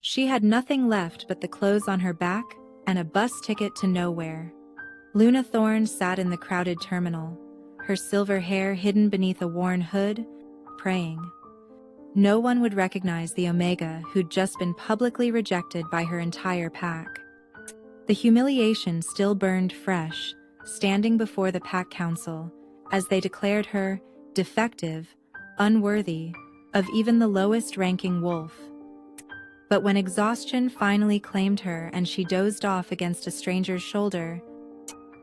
She had nothing left but the clothes on her back and a bus ticket to nowhere. Luna Thorne sat in the crowded terminal, her silver hair hidden beneath a worn hood, praying. No one would recognize the Omega who'd just been publicly rejected by her entire pack. The humiliation still burned fresh, standing before the pack council, as they declared her defective, unworthy of even the lowest-ranking wolf. But when exhaustion finally claimed her and she dozed off against a stranger's shoulder,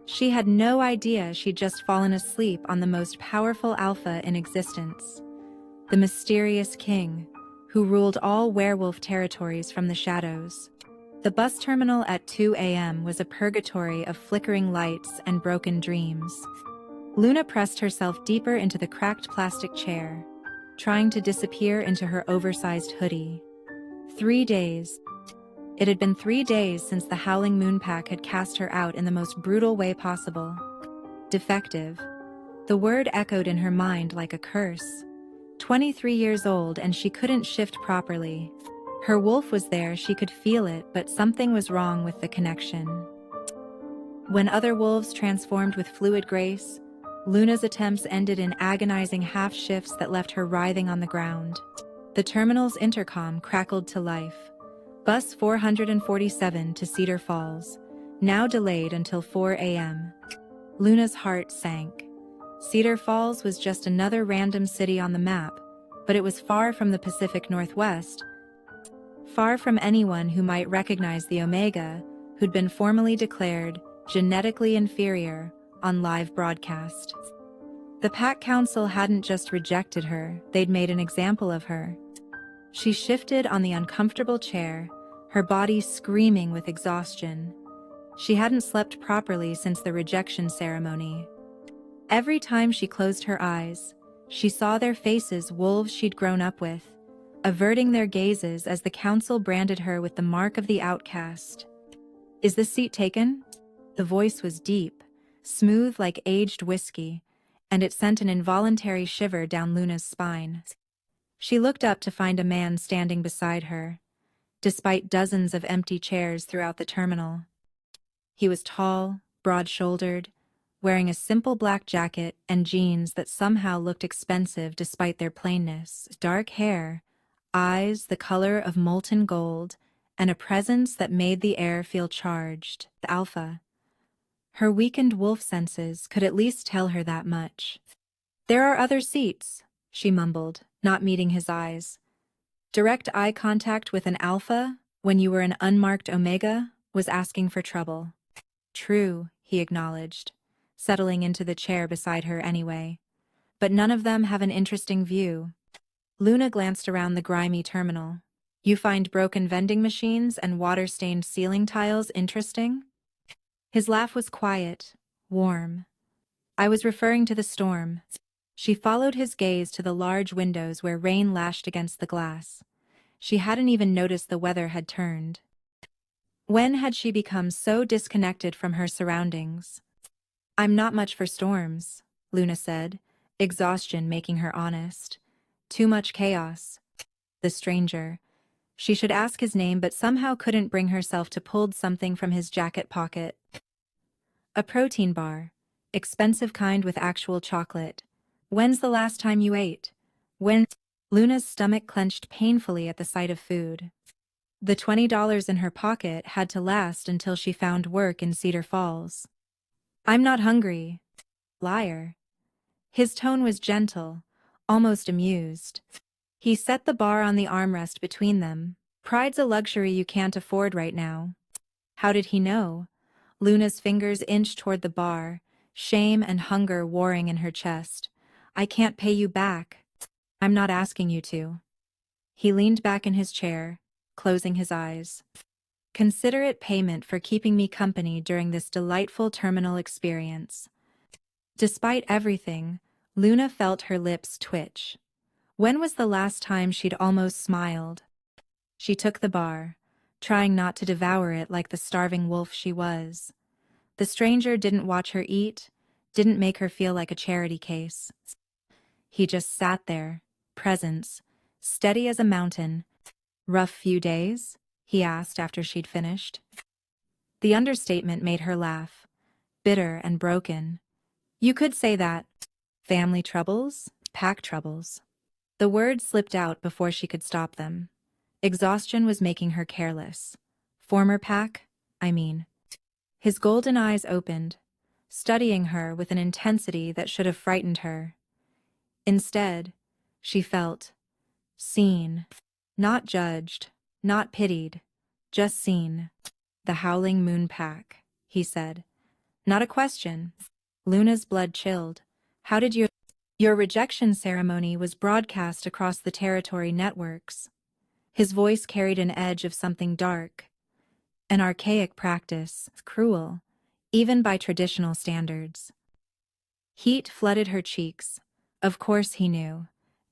she had no idea she'd just fallen asleep on the most powerful alpha in existence, the mysterious king, who ruled all werewolf territories from the shadows. The bus terminal at 2 a.m. was a purgatory of flickering lights and broken dreams. Luna pressed herself deeper into the cracked plastic chair, trying to disappear into her oversized hoodie. 3 days. It had been 3 days since the Howling Moon Pack had cast her out in the most brutal way possible. Defective. The word echoed in her mind like a curse. 23 years old and she couldn't shift properly. Her wolf was there, she could feel it, but something was wrong with the connection. When other wolves transformed with fluid grace, Luna's attempts ended in agonizing half-shifts that left her writhing on the ground. The terminal's intercom crackled to life. Bus 447 to Cedar Falls, now delayed until 4 a.m. Luna's heart sank. Cedar Falls was just another random city on the map, but it was far from the Pacific Northwest, far from anyone who might recognize the Omega, who'd been formally declared genetically inferior on live broadcast. The Pack Council hadn't just rejected her, they'd made an example of her. She shifted on the uncomfortable chair, her body screaming with exhaustion. She hadn't slept properly since the rejection ceremony. Every time she closed her eyes, she saw their faces wolves she'd grown up with, averting their gazes as the council branded her with the mark of the outcast. "Is this seat taken?" The voice was deep, smooth like aged whiskey, and it sent an involuntary shiver down Luna's spine. She looked up to find a man standing beside her, despite dozens of empty chairs throughout the terminal. He was tall, broad-shouldered, wearing a simple black jacket and jeans that somehow looked expensive despite their plainness. Dark hair, eyes the color of molten gold, and a presence that made the air feel charged. The Alpha. Her weakened wolf senses could at least tell her that much. "There are other seats," she mumbled, not meeting his eyes. Direct eye contact with an Alpha, when you were an unmarked Omega, was asking for trouble. "True," he acknowledged, settling into the chair beside her anyway. "But none of them have an interesting view." Luna glanced around the grimy terminal. "You find broken vending machines and water-stained ceiling tiles interesting?" His laugh was quiet, warm. "I was referring to the storm." She followed his gaze to the large windows where rain lashed against the glass. She hadn't even noticed the weather had turned. When had she become so disconnected from her surroundings? "I'm not much for storms," Luna said, exhaustion making her honest. "Too much chaos." The stranger. She should ask his name but somehow couldn't bring herself to pull something from his jacket pocket. "A protein bar. Expensive kind with actual chocolate. When's the last time you ate?" "When?" Luna's stomach clenched painfully at the sight of food. The $20 in her pocket had to last until she found work in Cedar Falls. "I'm not hungry." Liar. His tone was gentle, almost amused. He set the bar on the armrest between them. "Pride's a luxury you can't afford right now." How did he know? Luna's fingers inched toward the bar, shame and hunger warring in her chest. "I can't pay you back." "I'm not asking you to." He leaned back in his chair, closing his eyes. "Consider it payment for keeping me company during this delightful terminal experience." Despite everything, Luna felt her lips twitch. When was the last time she'd almost smiled? She took the bar, trying not to devour it like the starving wolf she was. The stranger didn't watch her eat, didn't make her feel like a charity case. He just sat there, presence, steady as a mountain. "Rough few days?" he asked after she'd finished. The understatement made her laugh. Bitter and broken. You could say that. Family troubles? Pack troubles. The words slipped out before she could stop them. Exhaustion was making her careless. Former pack? I mean. His golden eyes opened, studying her with an intensity that should have frightened her. Instead, she felt seen. Not judged, not pitied, just seen. The Howling Moon Pack, he said. Not a question. Luna's blood chilled. How did you— Your rejection ceremony was broadcast across the territory networks. His voice carried an edge of something dark. An archaic practice, cruel, even by traditional standards. Heat flooded her cheeks. Of course he knew.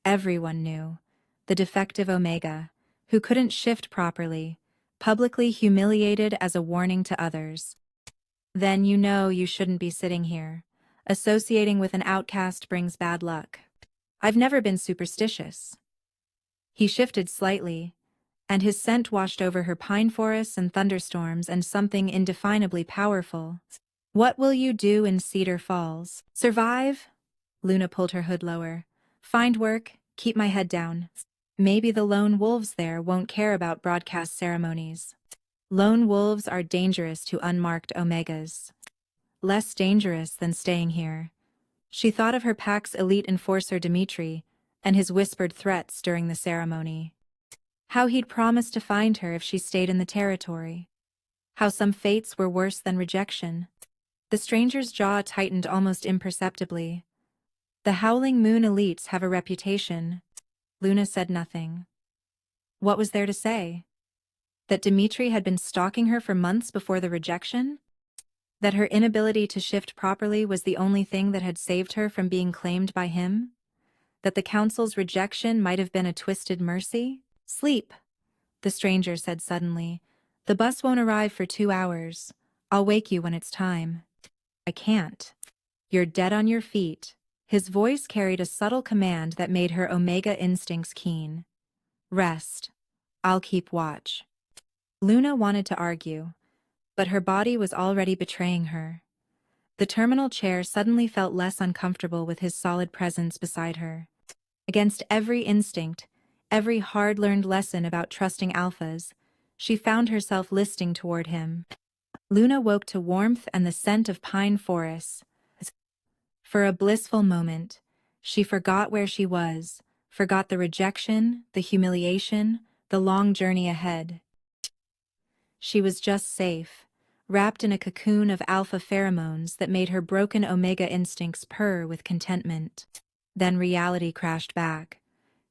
Everyone knew. The defective Omega, who couldn't shift properly, publicly humiliated as a warning to others. Then you know you shouldn't be sitting here. Associating with an outcast brings bad luck. I've never been superstitious. He shifted slightly, and his scent washed over her pine forests and thunderstorms and something indefinably powerful. What will you do in Cedar Falls? Survive? Luna pulled her hood lower. Find work, keep my head down. Maybe the lone wolves there won't care about broadcast ceremonies. Lone wolves are dangerous to unmarked Omegas. Less dangerous than staying here. She thought of her pack's elite enforcer Dimitri and his whispered threats during the ceremony. How he'd promised to find her if she stayed in the territory. How some fates were worse than rejection. The stranger's jaw tightened almost imperceptibly. The Howling Moon elites have a reputation. Luna said nothing. What was there to say? That Dimitri had been stalking her for months before the rejection? That her inability to shift properly was the only thing that had saved her from being claimed by him? That the council's rejection might have been a twisted mercy? Sleep, the stranger said suddenly. The bus won't arrive for 2 hours. I'll wake you when it's time. I can't. You're dead on your feet. His voice carried a subtle command that made her Omega instincts keen. Rest. I'll keep watch. Luna wanted to argue, but her body was already betraying her. The terminal chair suddenly felt less uncomfortable with his solid presence beside her. Against every instinct, every hard-learned lesson about trusting alphas, she found herself listing toward him. Luna woke to warmth and the scent of pine forests. For a blissful moment, she forgot where she was, forgot the rejection, the humiliation, the long journey ahead. She was just safe, wrapped in a cocoon of alpha pheromones that made her broken Omega instincts purr with contentment. Then reality crashed back.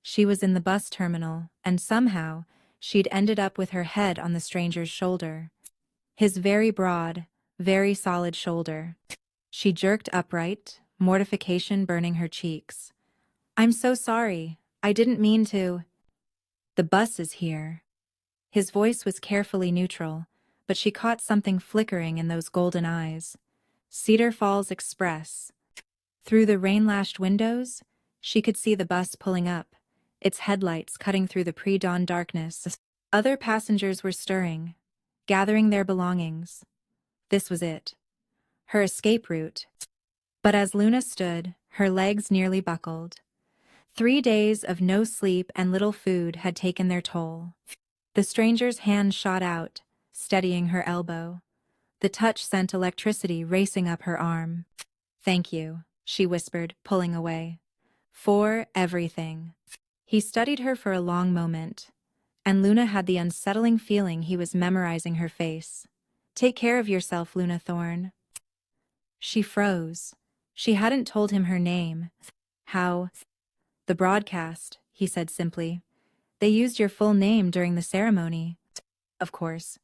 She was in the bus terminal, and somehow, she'd ended up with her head on the stranger's shoulder. His very broad, very solid shoulder. She jerked upright, mortification burning her cheeks. I'm so sorry. I didn't mean to. The bus is here. His voice was carefully neutral, but she caught something flickering in those golden eyes. Cedar Falls Express. Through the rain-lashed windows, she could see the bus pulling up, its headlights cutting through the pre-dawn darkness. Other passengers were stirring, gathering their belongings. This was it. Her escape route. But as Luna stood, her legs nearly buckled. 3 days of no sleep and little food had taken their toll. The stranger's hand shot out, steadying her elbow. The touch sent electricity racing up her arm. Thank you, she whispered, pulling away. For everything. He studied her for a long moment, and Luna had the unsettling feeling he was memorizing her face. Take care of yourself, Luna Thorne. She froze. She hadn't told him her name. How? The broadcast, he said simply. They used your full name during the ceremony. Of course.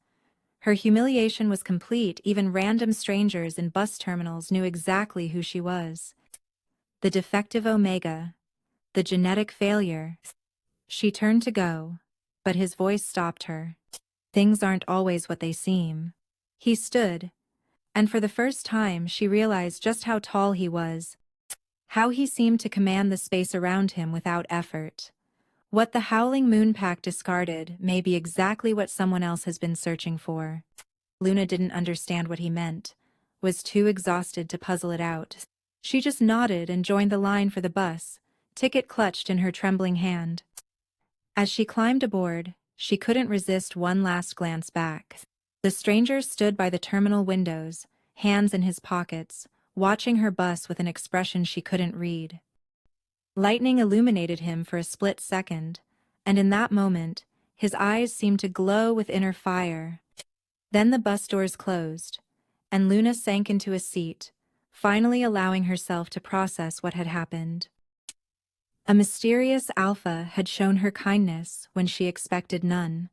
Her humiliation was complete. Even random strangers in bus terminals knew exactly who she was. The defective Omega. The genetic failure. She turned to go, but his voice stopped her. Things aren't always what they seem. He stood, and for the first time she realized just how tall he was, how he seemed to command the space around him without effort. What the Howling Moon Pack discarded may be exactly what someone else has been searching for. Luna didn't understand what he meant, was too exhausted to puzzle it out. She just nodded and joined the line for the bus, ticket clutched in her trembling hand. As she climbed aboard, she couldn't resist one last glance back. The stranger stood by the terminal windows, hands in his pockets, watching her bus with an expression she couldn't read. Lightning illuminated him for a split second, and in that moment, his eyes seemed to glow with inner fire. Then the bus doors closed, and Luna sank into a seat, finally allowing herself to process what had happened. A mysterious alpha had shown her kindness when she expected none,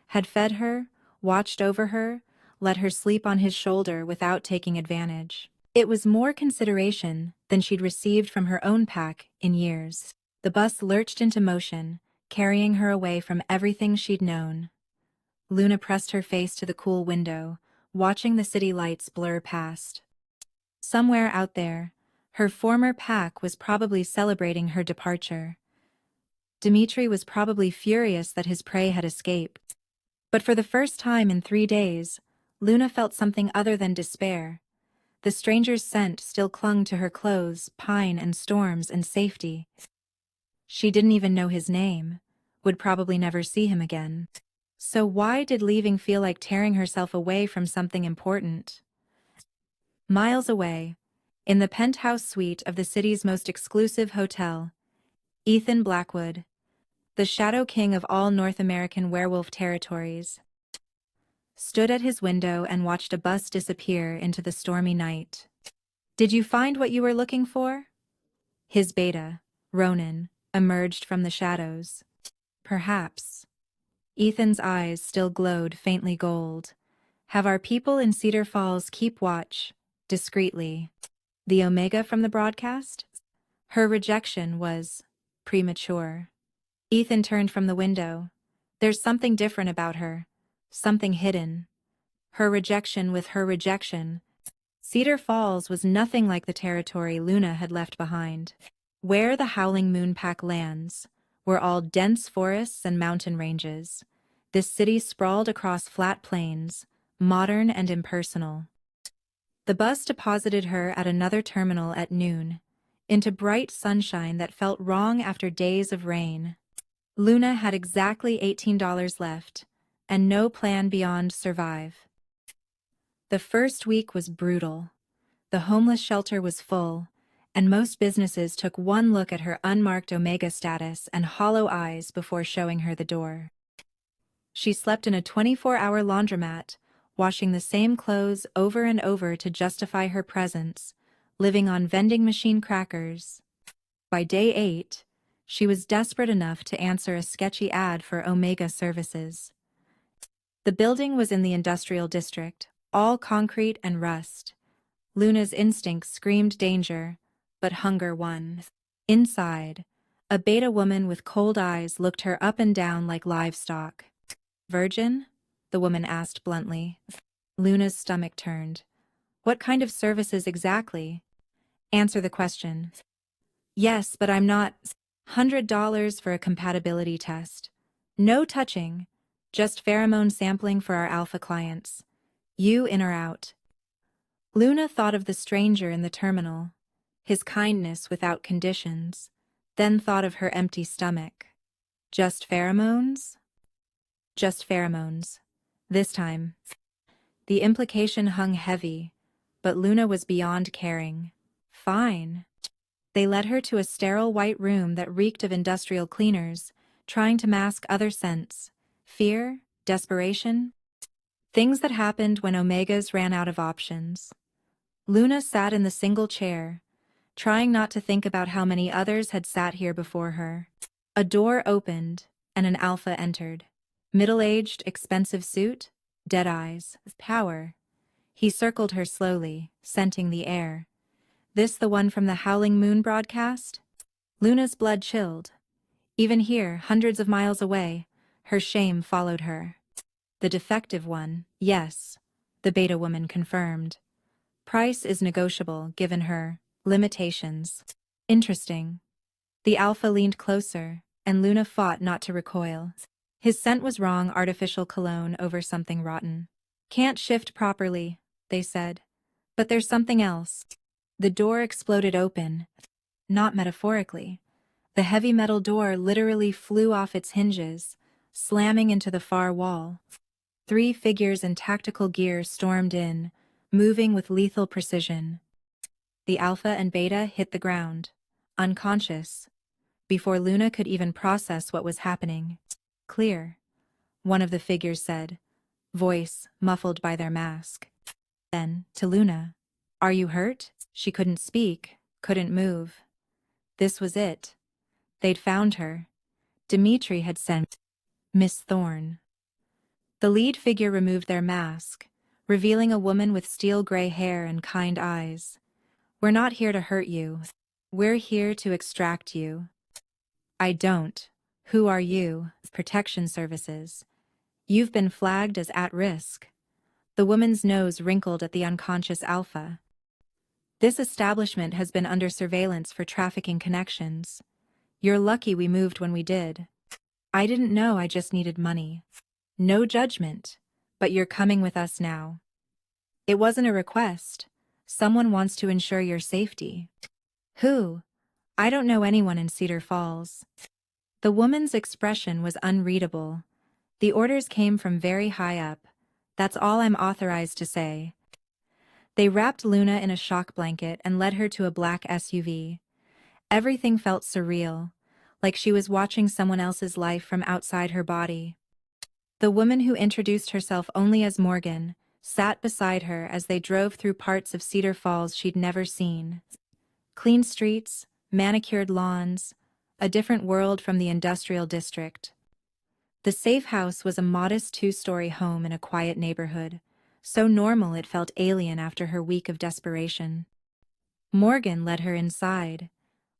had fed her, watched over her, let her sleep on his shoulder without taking advantage. It was more consideration than she'd received from her own pack in years. The bus lurched into motion, carrying her away from everything she'd known. Luna pressed her face to the cool window, watching the city lights blur past. Somewhere out there, her former pack was probably celebrating her departure. Dmitri was probably furious that his prey had escaped. But for the first time in 3 days, Luna felt something other than despair. The stranger's scent still clung to her clothes, pine and storms and safety. She didn't even know his name, would probably never see him again. So why did leaving feel like tearing herself away from something important? Miles away, in the penthouse suite of the city's most exclusive hotel, Ethan Blackwood, the Shadow King of all North American werewolf territories, stood at his window and watched a bus disappear into the stormy night. Did you find what you were looking for? His beta, Ronan, emerged from the shadows. Perhaps. Ethan's eyes still glowed faintly gold. Have our people in Cedar Falls keep watch, discreetly. The Omega from the broadcast? Her rejection was premature. Ethan turned from the window. There's something different about her. Something hidden. Her rejection with her rejection. Cedar Falls was nothing like the territory Luna had left behind. Where the Howling Moon Pack lands were all dense forests and mountain ranges. This city sprawled across flat plains, modern and impersonal. The bus deposited her at another terminal at noon, into bright sunshine that felt wrong after days of rain. Luna had exactly $18 left, and no plan beyond survive. The first week was brutal. The homeless shelter was full, and most businesses took one look at her unmarked Omega status and hollow eyes before showing her the door. She slept in a 24-hour laundromat, washing the same clothes over and over to justify her presence, living on vending machine crackers. By day 8, she was desperate enough to answer a sketchy ad for Omega services. The building was in the industrial district, all concrete and rust. Luna's instincts screamed danger, but hunger won. Inside, a beta woman with cold eyes looked her up and down like livestock. Virgin? The woman asked bluntly. Luna's stomach turned. What kind of services exactly? Answer the question. Yes, but I'm not. $100 for a compatibility test. No touching, just pheromone sampling for our alpha clients. You in or out. Luna thought of the stranger in the terminal, his kindness without conditions, then thought of her empty stomach. Just pheromones? Just pheromones. This time. The implication hung heavy, but Luna was beyond caring. Fine. They led her to a sterile white room that reeked of industrial cleaners, trying to mask other scents. Fear, desperation. Things that happened when Omegas ran out of options. Luna sat in the single chair, trying not to think about how many others had sat here before her. A door opened, and an alpha entered. Middle-aged, expensive suit, dead eyes, power. He circled her slowly, scenting the air. This the one from the Howling Moon broadcast? Luna's blood chilled. Even here, hundreds of miles away, her shame followed her. The defective one, yes, the beta woman confirmed. Price is negotiable, given her limitations. Interesting. The alpha leaned closer, and Luna fought not to recoil. His scent was wrong, artificial cologne over something rotten. Can't shift properly, they said. But there's something else. The door exploded open, not metaphorically. The heavy metal door literally flew off its hinges, slamming into the far wall. 3 figures in tactical gear stormed in, moving with lethal precision. The Alpha and Beta hit the ground, unconscious, before Luna could even process what was happening. Clear, one of the figures said, voice muffled by their mask. Then, to Luna, are you hurt? She couldn't speak, couldn't move. This was it. They'd found her. Dimitri had sent Miss Thorne. The lead figure removed their mask, revealing a woman with steel-gray hair and kind eyes. We're not here to hurt you. We're here to extract you. I don't. Who are you? Protection Services. You've been flagged as at risk. The woman's nose wrinkled at the unconscious Alpha. This establishment has been under surveillance for trafficking connections. You're lucky we moved when we did. I didn't know, I just needed money. No judgment, but you're coming with us now. It wasn't a request. Someone wants to ensure your safety. Who? I don't know anyone in Cedar Falls. The woman's expression was unreadable. The orders came from very high up. That's all I'm authorized to say. They wrapped Luna in a shock blanket and led her to a black SUV. Everything felt surreal, like she was watching someone else's life from outside her body. The woman who introduced herself only as Morgan sat beside her as they drove through parts of Cedar Falls she'd never seen. Clean streets, manicured lawns, a different world from the industrial district. The safe house was a modest 2-story home in a quiet neighborhood, so normal it felt alien after her week of desperation. Morgan led her inside,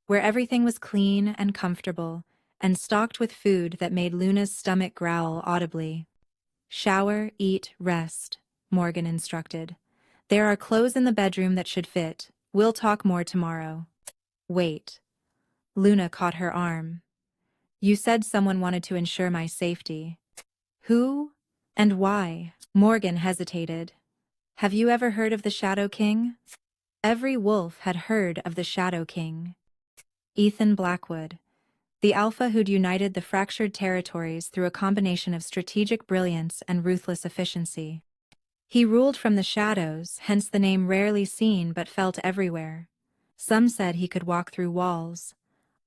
where everything was clean and comfortable, and stocked with food that made Luna's stomach growl audibly. Shower, eat, rest, Morgan instructed. There are clothes in the bedroom that should fit. We'll talk more tomorrow. Wait. Luna caught her arm. You said someone wanted to ensure my safety. Who? And why? Morgan hesitated. Have you ever heard of the Shadow King? Every wolf had heard of the Shadow King. Ethan Blackwood, the Alpha who'd united the fractured territories through a combination of strategic brilliance and ruthless efficiency. He ruled from the shadows, hence the name rarely seen but felt everywhere. Some said he could walk through walls.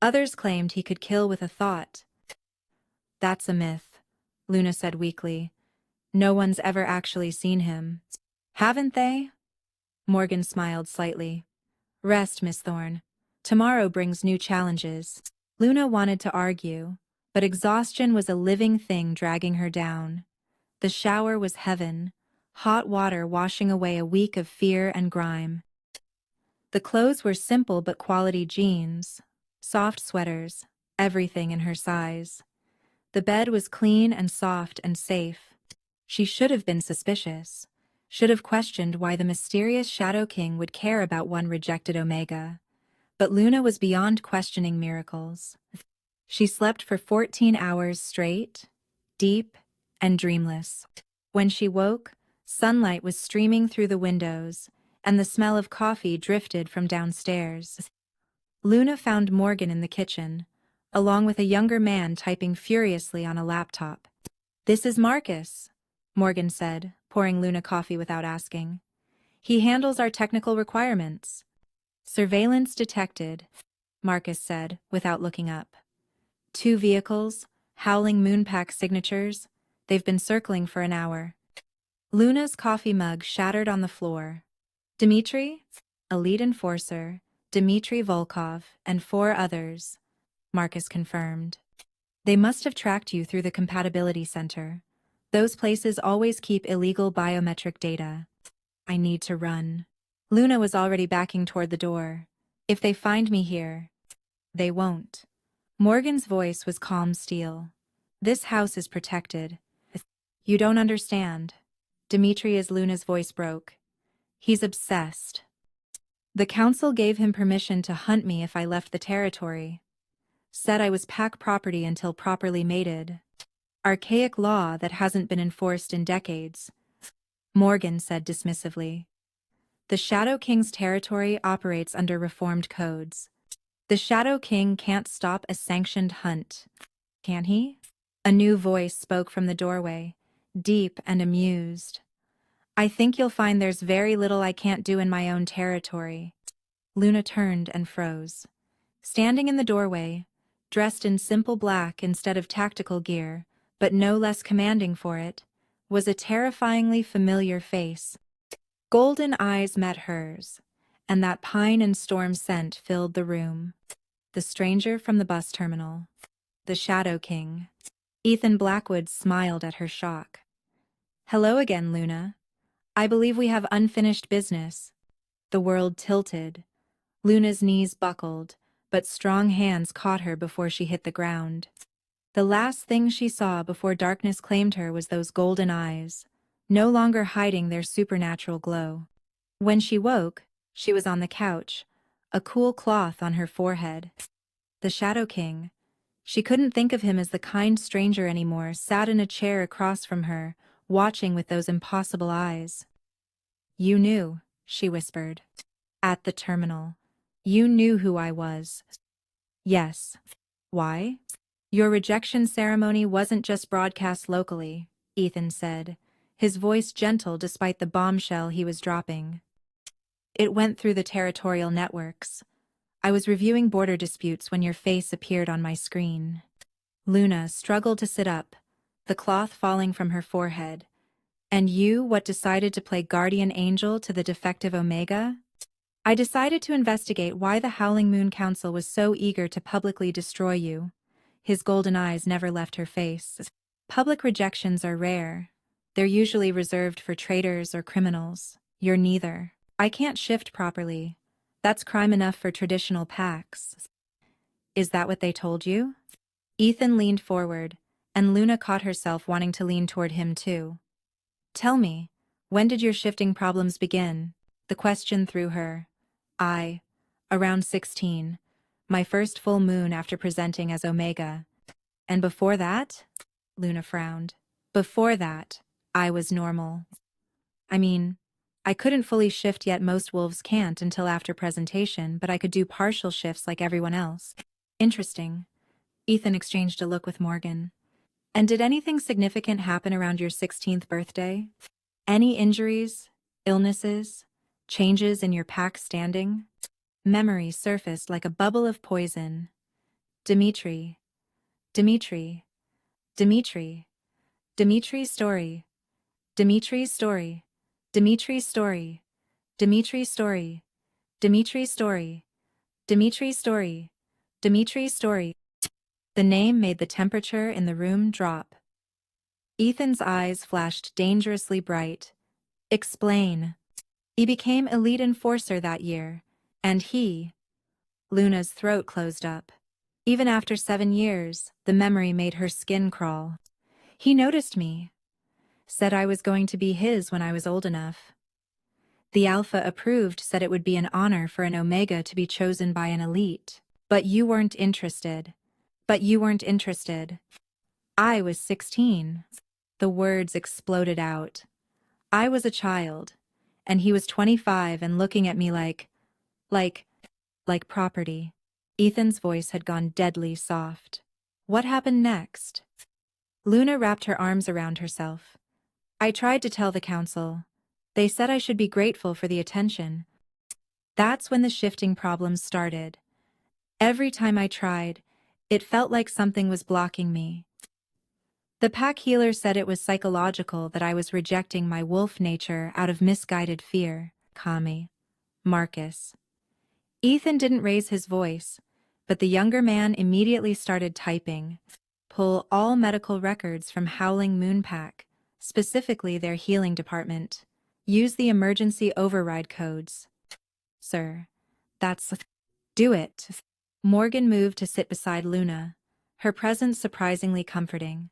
Others claimed he could kill with a thought. That's a myth, Luna said weakly. No one's ever actually seen him. Haven't they? Morgan smiled slightly. Rest, Miss Thorne. Tomorrow brings new challenges. Luna wanted to argue, but exhaustion was a living thing dragging her down. The shower was heaven, hot water washing away a week of fear and grime. The clothes were simple but quality jeans, soft sweaters, everything in her size. The bed was clean and soft and safe. She should have been suspicious, should have questioned why the mysterious Shadow King would care about one rejected Omega. But Luna was beyond questioning miracles. She slept for 14 hours straight, deep and dreamless. When she woke, sunlight was streaming through the windows, and the smell of coffee drifted from downstairs. Luna found Morgan in the kitchen, along with a younger man typing furiously on a laptop. This is Marcus, Morgan said, pouring Luna coffee without asking. He handles our technical requirements. Surveillance detected, Marcus said, without looking up. 2 vehicles, howling Moonpack signatures. They've been circling for an hour. Luna's coffee mug shattered on the floor. Dimitri? A lead enforcer, Dmitry Volkov, and 4 others, Marcus confirmed. They must have tracked you through the compatibility center. Those places always keep illegal biometric data. I need to run. Luna was already backing toward the door. If they find me here, they won't. Morgan's voice was calm steel. This house is protected. You don't understand. Luna's voice broke. He's obsessed. The council gave him permission to hunt me if I left the territory. said I was pack property until properly mated. Archaic law that hasn't been enforced in decades, Morgan said dismissively. The Shadow King's territory operates under reformed codes. The Shadow King can't stop a sanctioned hunt. Can he? A new voice spoke from the doorway, deep and amused. I think you'll find there's very little I can't do in my own territory. Luna turned and froze. Standing in the doorway, dressed in simple black instead of tactical gear, but no less commanding for it, was a terrifyingly familiar face. Golden eyes met hers, and that pine and storm scent filled the room. The stranger from the bus terminal. The Shadow King. Ethan Blackwood smiled at her shock. Hello again, Luna. I believe we have unfinished business. The world tilted. Luna's knees buckled, but strong hands caught her before she hit the ground. The last thing she saw before darkness claimed her was those golden eyes, no longer hiding their supernatural glow. When she woke, she was on the couch, a cool cloth on her forehead. The Shadow King. She couldn't think of him as the kind stranger anymore, sat in a chair across from her, watching with those impossible eyes. You knew, she whispered. At the terminal. You knew who I was. Yes. Why? Your rejection ceremony wasn't just broadcast locally, Ethan said, his voice gentle despite the bombshell he was dropping. It went through the territorial networks. I was reviewing border disputes when your face appeared on my screen. Luna struggled to sit up, the cloth falling from her forehead. And you, what decided to play guardian angel to the defective Omega? I decided to investigate why the Howling Moon Council was so eager to publicly destroy you. His golden eyes never left her face. Public rejections are rare. They're usually reserved for traitors or criminals. You're neither. I can't shift properly. That's crime enough for traditional packs. Is that what they told you? Ethan leaned forward, and Luna caught herself wanting to lean toward him too. Tell me, when did your shifting problems begin? The question threw her. Around 16. My first full moon after presenting as Omega. And before that? Luna frowned. Before that, I was normal. I mean, I couldn't fully shift yet, most wolves can't until after presentation, but I could do partial shifts like everyone else. Interesting. Ethan exchanged a look with Morgan. And did anything significant happen around your 16th birthday? Any injuries, illnesses, changes in your pack standing? Memory surfaced like a bubble of poison. Dimitri. Dimitri. Dimitri. Dimitri's story. Dimitri's story. Dimitri's story. Dimitri's story. Dimitri's story. Dimitri's story. Dimitri's story. The name made the temperature in the room drop. Ethan's eyes flashed dangerously bright. Explain. He became elite enforcer that year, and Luna's throat closed up. Even after 7 years, the memory made her skin crawl. He noticed me. Said I was going to be his when I was old enough. The Alpha approved, said it would be an honor for an Omega to be chosen by an elite. But you weren't interested. But you weren't interested. I was 16. The words exploded out. I was a child, and he was 25 and looking at me like property. Ethan's voice had gone deadly soft. What happened next? Luna wrapped her arms around herself. I tried to tell the council. They said I should be grateful for the attention. That's when the shifting problems started. Every time I tried, it felt like something was blocking me. The pack healer said it was psychological, that I was rejecting my wolf nature out of misguided fear. Kami. Marcus. Ethan didn't raise his voice, but the younger man immediately started typing. Pull all medical records from Howling Moon Pack, specifically their healing department. Use the emergency override codes. Sir. That's... Do it. Morgan moved to sit beside Luna, her presence surprisingly comforting.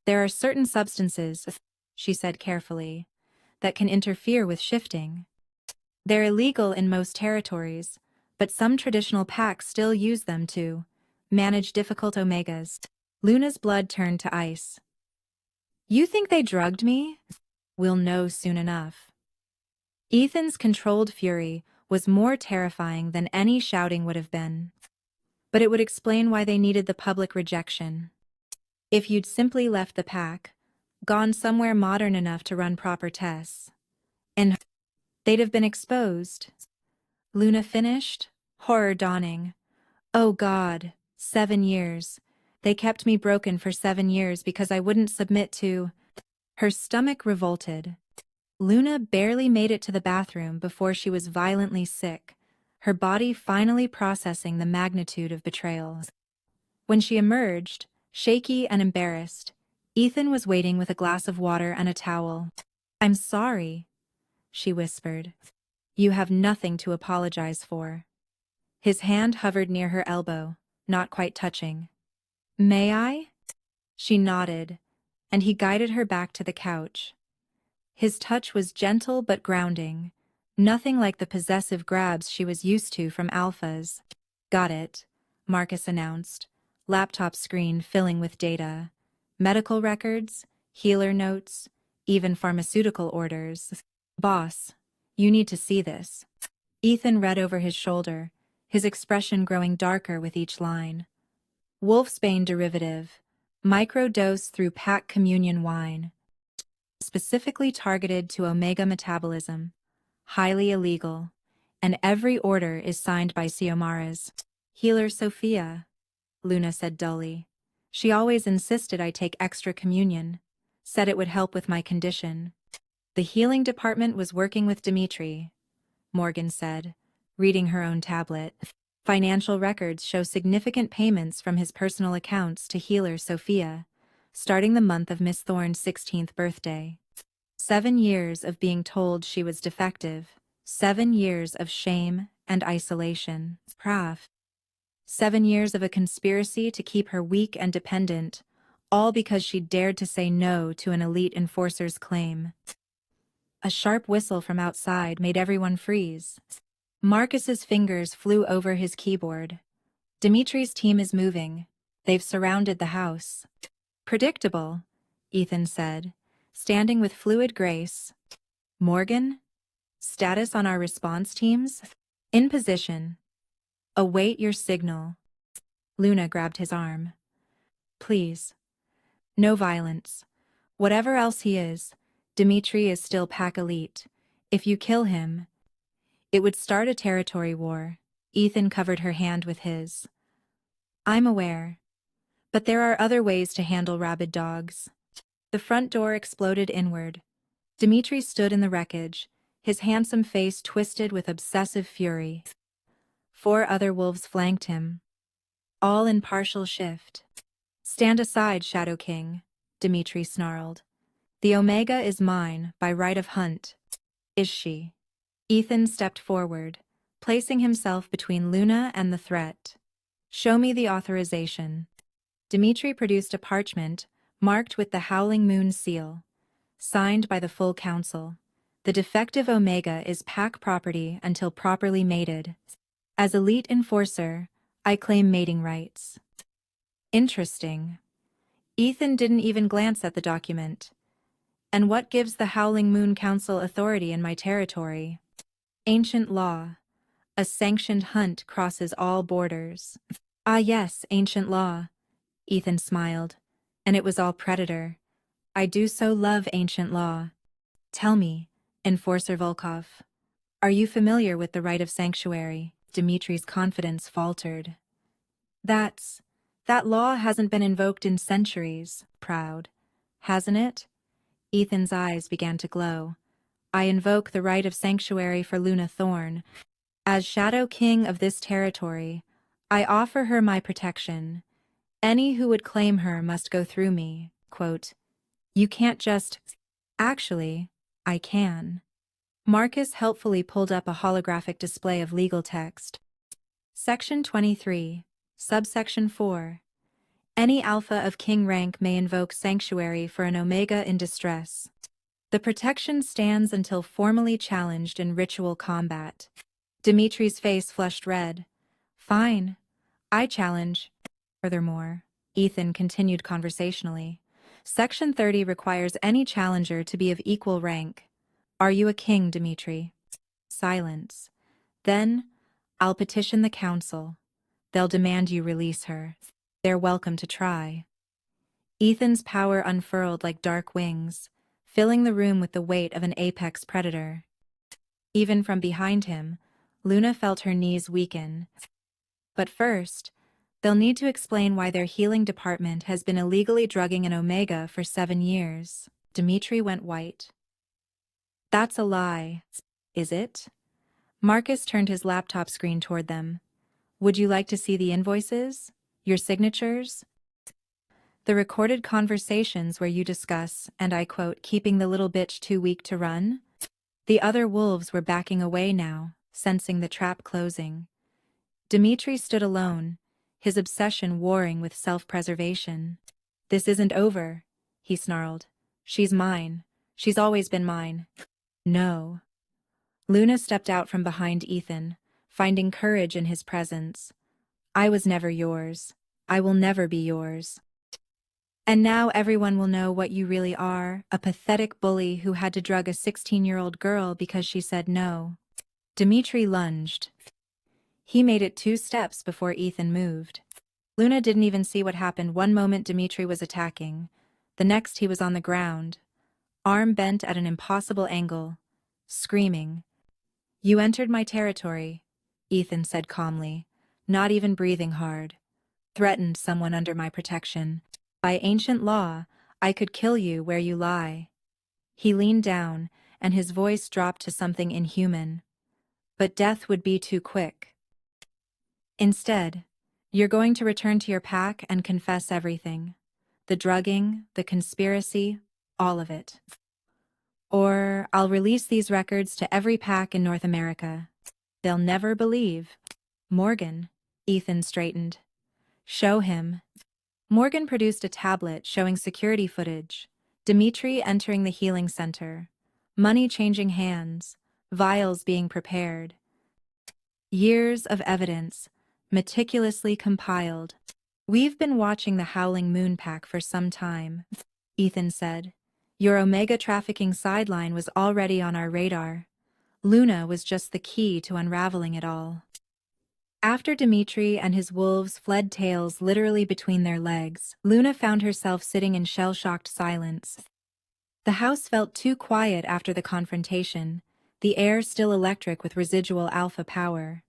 There are certain substances, she said carefully, that can interfere with shifting. They're illegal in most territories, but some traditional packs still use them to manage difficult omegas. Luna's blood turned to ice. You think they drugged me? We'll know soon enough. Ethan's controlled fury was more terrifying than any shouting would have been. But it would explain why they needed the public rejection. If you'd simply left the pack, gone somewhere modern enough to run proper tests, and they'd have been exposed. Luna finished, horror dawning. Oh God, 7 years. They kept me broken for 7 years because I wouldn't submit to... Her stomach revolted. Luna barely made it to the bathroom before she was violently sick, her body finally processing the magnitude of betrayal. When she emerged, shaky and embarrassed, Ethan was waiting with a glass of water and a towel. I'm sorry, she whispered. You have nothing to apologize for. His hand hovered near her elbow, not quite touching. May I? She nodded, and he guided her back to the couch. His touch was gentle but grounding, nothing like the possessive grabs she was used to from alphas. Got it, Marcus announced, laptop screen filling with data. Medical records, healer notes, even pharmaceutical orders. Boss, you need to see this. Ethan read over his shoulder, his expression growing darker with each line. Wolfsbane derivative, microdose through pack communion wine. Specifically targeted to omega metabolism, highly illegal, and every order is signed by Xiomara's. Healer Sophia, Luna said dully. She always insisted I take extra communion, said it would help with my condition. The healing department was working with Dimitri, Morgan said, reading her own tablet. Financial records show significant payments from his personal accounts to healer Sophia, starting the month of Miss Thorne's 16th birthday. 7 years of being told she was defective, 7 years of shame and isolation. 7 years of a conspiracy to keep her weak and dependent, all because she dared to say no to an elite enforcer's claim. A sharp whistle from outside made everyone freeze. Marcus's fingers flew over his keyboard. Dimitri's team is moving. They've surrounded the house. Predictable, Ethan said, standing with fluid grace. Morgan? Status on our response teams? In position. Await your signal. Luna grabbed his arm. Please. No violence. Whatever else he is, Dimitri is still pack elite. If you kill him, it would start a territory war. Ethan covered her hand with his. I'm aware. But there are other ways to handle rabid dogs. The front door exploded inward. Dimitri stood in the wreckage, his handsome face twisted with obsessive fury. 4 other wolves flanked him, all in partial shift. Stand aside, Shadow King, Dimitri snarled. The Omega is mine, by right of hunt. Is she? Ethan stepped forward, placing himself between Luna and the threat. Show me the authorization. Dimitri produced a parchment, marked with the Howling Moon seal. Signed by the full council. The defective Omega is pack property until properly mated. As elite enforcer, I claim mating rights. Interesting. Ethan didn't even glance at the document. And what gives the Howling Moon Council authority in my territory? Ancient law. A sanctioned hunt crosses all borders. Ah yes, ancient law. Ethan smiled. And it was all predator. I do so love ancient law. Tell me, Enforcer Volkov, are you familiar with the right of sanctuary? Dimitri's confidence faltered. That law hasn't been invoked in centuries, proud. Hasn't it? Ethan's eyes began to glow. I invoke the right of sanctuary for Luna Thorne. As Shadow King of this territory, I offer her my protection. Any who would claim her must go through me. Quote, you can't just... Actually, I can. Marcus helpfully pulled up a holographic display of legal text. Section 23, subsection 4. Any alpha of king rank may invoke sanctuary for an omega in distress. The protection stands until formally challenged in ritual combat. Dimitri's face flushed red. Fine. I challenge. Furthermore, Ethan continued conversationally. Section 30 requires any challenger to be of equal rank. Are you a king, Dimitri? Silence. Then, I'll petition the council. They'll demand you release her. They're welcome to try. Ethan's power unfurled like dark wings, filling the room with the weight of an apex predator. Even from behind him, Luna felt her knees weaken. But first, they'll need to explain why their healing department has been illegally drugging an Omega for 7 years. Dimitri went white. That's a lie, is it? Marcus turned his laptop screen toward them. Would you like to see the invoices? Your signatures? The recorded conversations where you discuss, and I quote, keeping the little bitch too weak to run? The other wolves were backing away now, sensing the trap closing. Dimitri stood alone, his obsession warring with self-preservation. This isn't over, he snarled. She's mine. She's always been mine. No. Luna stepped out from behind Ethan, finding courage in his presence. I was never yours. I will never be yours. And now everyone will know what you really are, a pathetic bully who had to drug a 16-year-old girl because she said no. Dimitri lunged. He made it 2 steps before Ethan moved. Luna didn't even see what happened. One moment Dimitri was attacking. The next he was on the ground, arm bent at an impossible angle, screaming. You entered my territory, Ethan said calmly, not even breathing hard. Threatened someone under my protection. By ancient law, I could kill you where you lie. He leaned down, and his voice dropped to something inhuman. But death would be too quick. Instead, you're going to return to your pack and confess everything. The drugging, the conspiracy, all of it. Or I'll release these records to every pack in North America. They'll never believe. Morgan, Ethan straightened. Show him. Morgan produced a tablet showing security footage. Dimitri entering the healing center. Money changing hands. Vials being prepared. Years of evidence, meticulously compiled. We've been watching the Howling Moon Pack for some time, Ethan said. Your Omega trafficking sideline was already on our radar. Luna was just the key to unraveling it all. After Dimitri and his wolves fled tails literally between their legs, Luna found herself sitting in shell-shocked silence. The house felt too quiet after the confrontation, the air still electric with residual alpha power.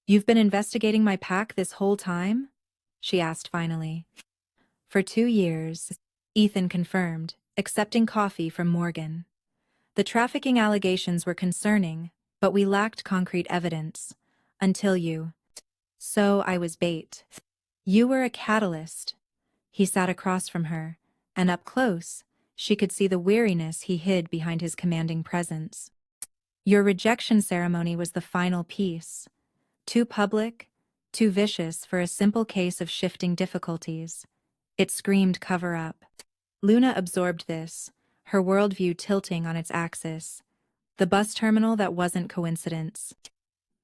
You've been investigating my pack this whole time? She asked finally. For 2 years, Ethan confirmed, accepting coffee from Morgan. The trafficking allegations were concerning, but we lacked concrete evidence. Until you. So I was bait. You were a catalyst. He sat across from her, and up close, she could see the weariness he hid behind his commanding presence. Your rejection ceremony was the final piece. Too public, too vicious for a simple case of shifting difficulties. It screamed cover-up. Luna absorbed this, her worldview tilting on its axis. The bus terminal that wasn't coincidence.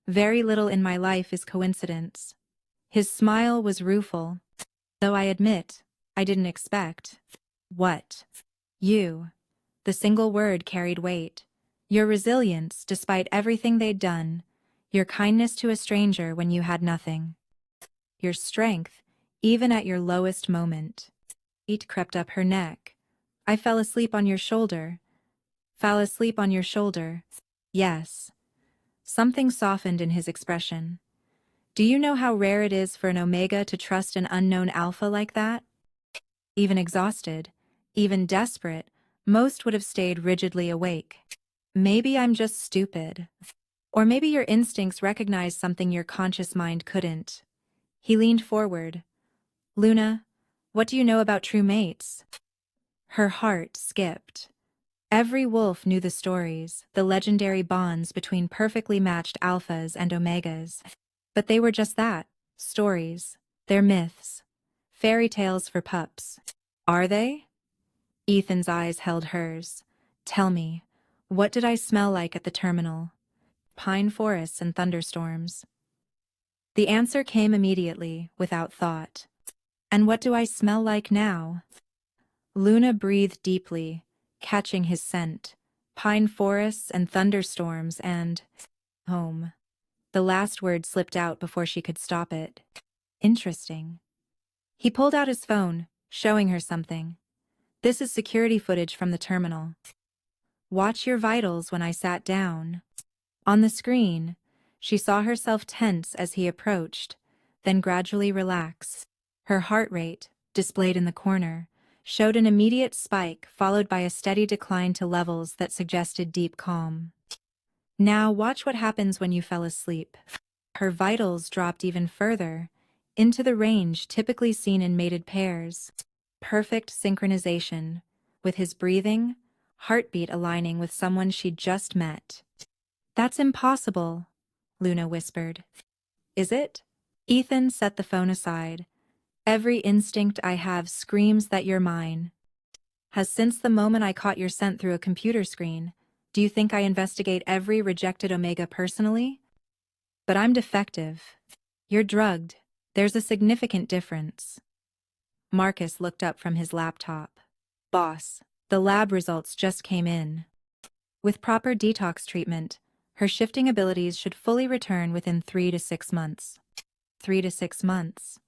Very little in my life is coincidence. His smile was rueful, though I admit, I didn't expect. What? You. The single word carried weight. Your resilience, despite everything they'd done. Your kindness to a stranger when you had nothing. Your strength, even at your lowest moment. Heat crept up her neck. I fell asleep on your shoulder. Fell asleep on your shoulder. Yes. Something softened in his expression. Do you know how rare it is for an Omega to trust an unknown alpha like that? Even exhausted, even desperate, most would have stayed rigidly awake. Maybe I'm just stupid. Or maybe your instincts recognize something your conscious mind couldn't. He leaned forward. Luna, what do you know about true mates? Her heart skipped. Every wolf knew the stories, the legendary bonds between perfectly matched alphas and omegas. But they were just that, stories. They're myths. Fairy tales for pups. Are they? Ethan's eyes held hers. Tell me, what did I smell like at the terminal? Pine forests and thunderstorms. The answer came immediately, without thought. And what do I smell like now? Luna breathed deeply, catching his scent. Pine forests and thunderstorms and home. The last word slipped out before she could stop it. Interesting. He pulled out his phone, showing her something. This is security footage from the terminal. Watch your vitals when I sat down. On the screen, she saw herself tense as he approached, then gradually relax. Her heart rate, displayed in the corner, showed an immediate spike followed by a steady decline to levels that suggested deep calm. Now watch what happens when you fell asleep. Her vitals dropped even further, into the range typically seen in mated pairs. Perfect synchronization, with his breathing, heartbeat aligning with someone she'd just met. That's impossible, Luna whispered. Is it? Ethan set the phone aside. Every instinct I have screams that you're mine. Has since the moment I caught your scent through a computer screen. Do you think I investigate every rejected Omega personally? But I'm defective. You're drugged. There's a significant difference. Marcus looked up from his laptop. Boss, the lab results just came in. With proper detox treatment, her shifting abilities should fully return within 3 to 6 months. 3 to 6 months.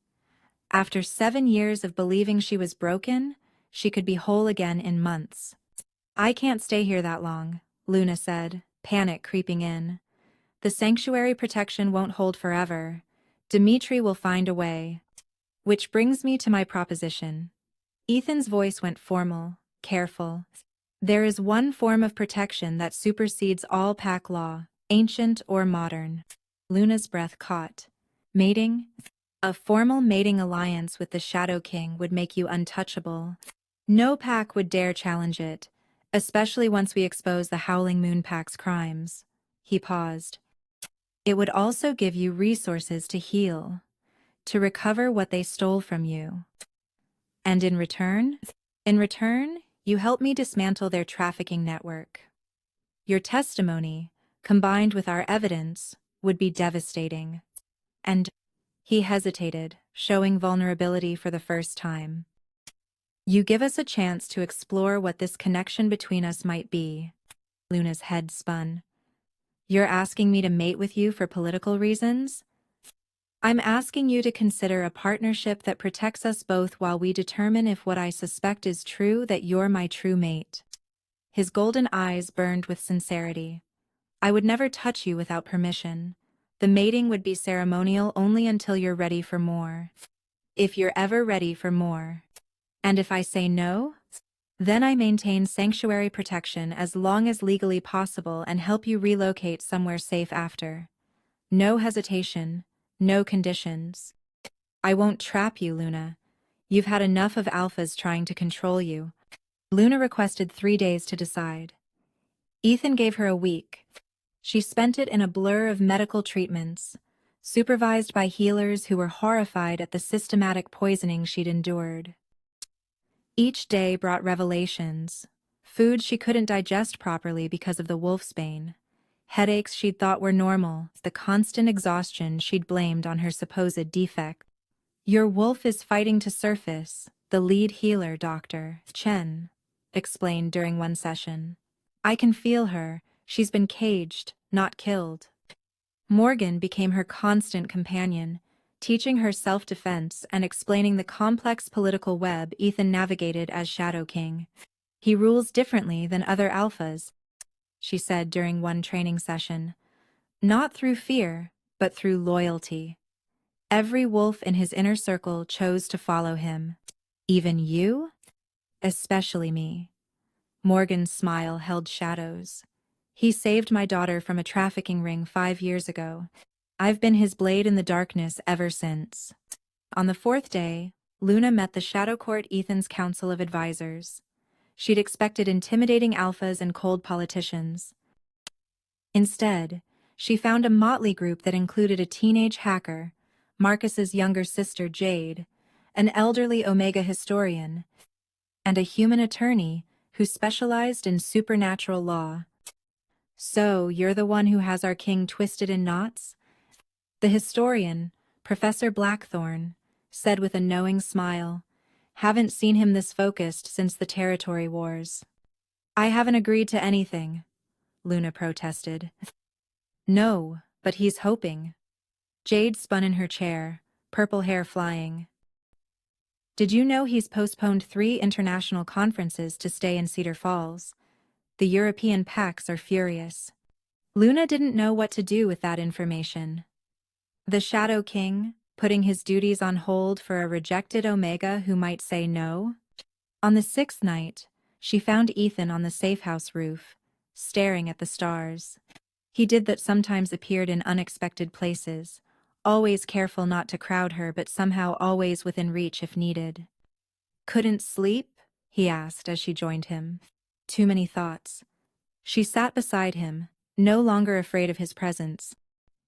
After 7 years of believing she was broken, she could be whole again in months. I can't stay here that long, Luna said, panic creeping in. The sanctuary protection won't hold forever. Dimitri will find a way. Which brings me to my proposition. Ethan's voice went formal, careful. There is one form of protection that supersedes all pack law, ancient or modern. Luna's breath caught. Mating? A formal mating alliance with the Shadow King would make you untouchable. No pack would dare challenge it, especially once we expose the Howling Moon Pack's crimes. He paused. It would also give you resources to heal, to recover what they stole from you. And in return? In return, you help me dismantle their trafficking network. Your testimony, combined with our evidence, would be devastating. And he hesitated, showing vulnerability for the first time. You give us a chance to explore what this connection between us might be. Luna's head spun. You're asking me to mate with you for political reasons? I'm asking you to consider a partnership that protects us both while we determine if what I suspect is true, that you're my true mate. His golden eyes burned with sincerity. I would never touch you without permission. The mating would be ceremonial only until you're ready for more. If you're ever ready for more. And if I say no? Then I maintain sanctuary protection as long as legally possible and help you relocate somewhere safe after. No hesitation, no conditions. I won't trap you, Luna. You've had enough of alphas trying to control you. Luna requested 3 days to decide. Ethan gave her a week. She spent it in a blur of medical treatments, supervised by healers who were horrified at the systematic poisoning she'd endured. Each day brought revelations, food she couldn't digest properly because of the wolfsbane, headaches she'd thought were normal, the constant exhaustion she'd blamed on her supposed defect. Your wolf is fighting to surface, the lead healer, Dr. Chen explained during one session. I can feel her. She's been caged, not killed. Morgan became her constant companion, teaching her self-defense and explaining the complex political web Ethan navigated as Shadow King. He rules differently than other alphas, she said during one training session. Not through fear, but through loyalty. Every wolf in his inner circle chose to follow him. Even you? Especially me. Morgan's smile held shadows. He saved my daughter from a trafficking ring 5 years ago. I've been his blade in the darkness ever since. On the 4th day, Luna met the Shadow Court Ethan's Council of Advisors. She'd expected intimidating alphas and cold politicians. Instead, she found a motley group that included a teenage hacker, Marcus's younger sister Jade, an elderly Omega historian, and a human attorney who specialized in supernatural law. So, you're the one who has our king twisted in knots? The historian, Professor Blackthorne, said with a knowing smile. Haven't seen him this focused since the territory wars. I haven't agreed to anything, Luna protested. No, but he's hoping. Jade spun in her chair, purple hair flying. Did you know he's postponed 3 international conferences to stay in Cedar Falls? The European PACs are furious. Luna didn't know what to do with that information. The Shadow King, putting his duties on hold for a rejected Omega who might say no? On the 6th night, she found Ethan on the safe house roof, staring at the stars. He did that sometimes appeared in unexpected places, always careful not to crowd her but somehow always within reach if needed. Couldn't sleep? He asked as she joined him. Too many thoughts. She sat beside him, no longer afraid of his presence.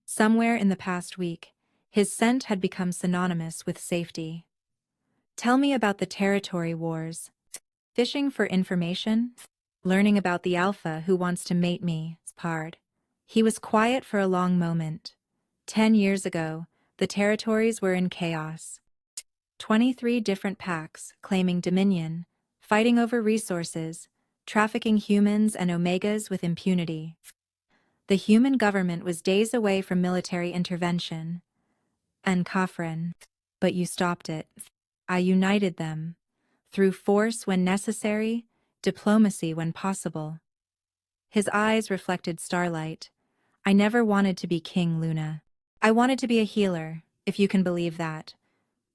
Somewhere in the past week, his scent had become synonymous with safety. Tell me about the territory wars. Fishing for information? Learning about the alpha who wants to mate me, Pard. He was quiet for a long moment. 10 years ago, the territories were in chaos. 23 different packs claiming dominion, fighting over resources, trafficking humans and Omegas with impunity. The human government was days away from military intervention. And Khafren. But you stopped it. I united them. Through force when necessary, diplomacy when possible. His eyes reflected starlight. I never wanted to be King, Luna. I wanted to be a healer, if you can believe that.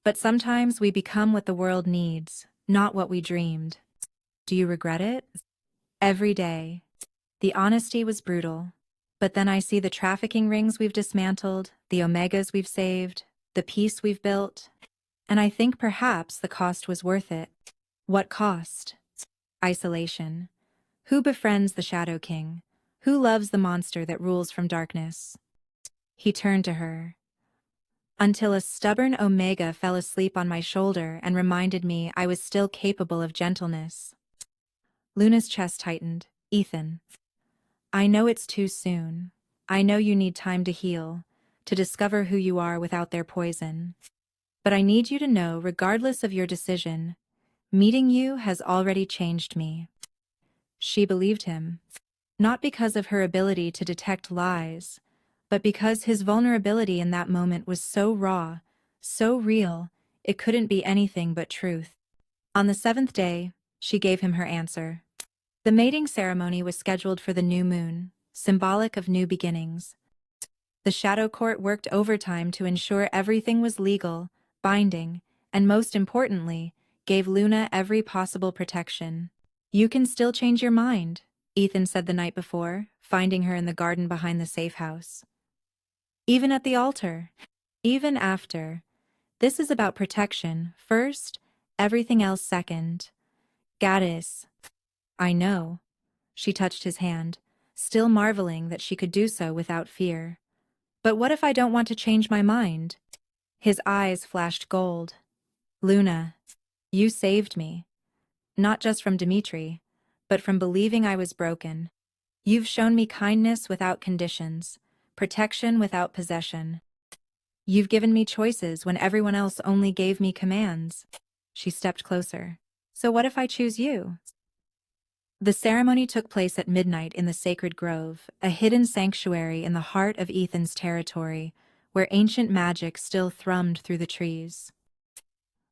But sometimes we become what the world needs, not what we dreamed. Do you regret it? Every day. The honesty was brutal. But then I see the trafficking rings we've dismantled, the Omegas we've saved, the peace we've built. And I think perhaps the cost was worth it. What cost? Isolation. Who befriends the Shadow King? Who loves the monster that rules from darkness? He turned to her. Until a stubborn Omega fell asleep on my shoulder and reminded me I was still capable of gentleness. Luna's chest tightened. Ethan. I know it's too soon. I know you need time to heal, to discover who you are without their poison. But I need you to know, regardless of your decision, meeting you has already changed me. She believed him, not because of her ability to detect lies, but because his vulnerability in that moment was so raw, so real, it couldn't be anything but truth. On the 7th day, she gave him her answer. The mating ceremony was scheduled for the new moon, symbolic of new beginnings. The Shadow Court worked overtime to ensure everything was legal, binding, and most importantly, gave Luna every possible protection. You can still change your mind, Ethan said the night before, finding her in the garden behind the safe house. Even at the altar. Even after. This is about protection first, everything else second. Gaddis. I know. She touched his hand, still marveling that she could do so without fear. But what if I don't want to change my mind? His eyes flashed gold. Luna, you saved me. Not just from Dimitri, but from believing I was broken. You've shown me kindness without conditions, protection without possession. You've given me choices when everyone else only gave me commands. She stepped closer. So what if I choose you? The ceremony took place at midnight in the sacred grove, a hidden sanctuary in the heart of Ethan's territory, where ancient magic still thrummed through the trees.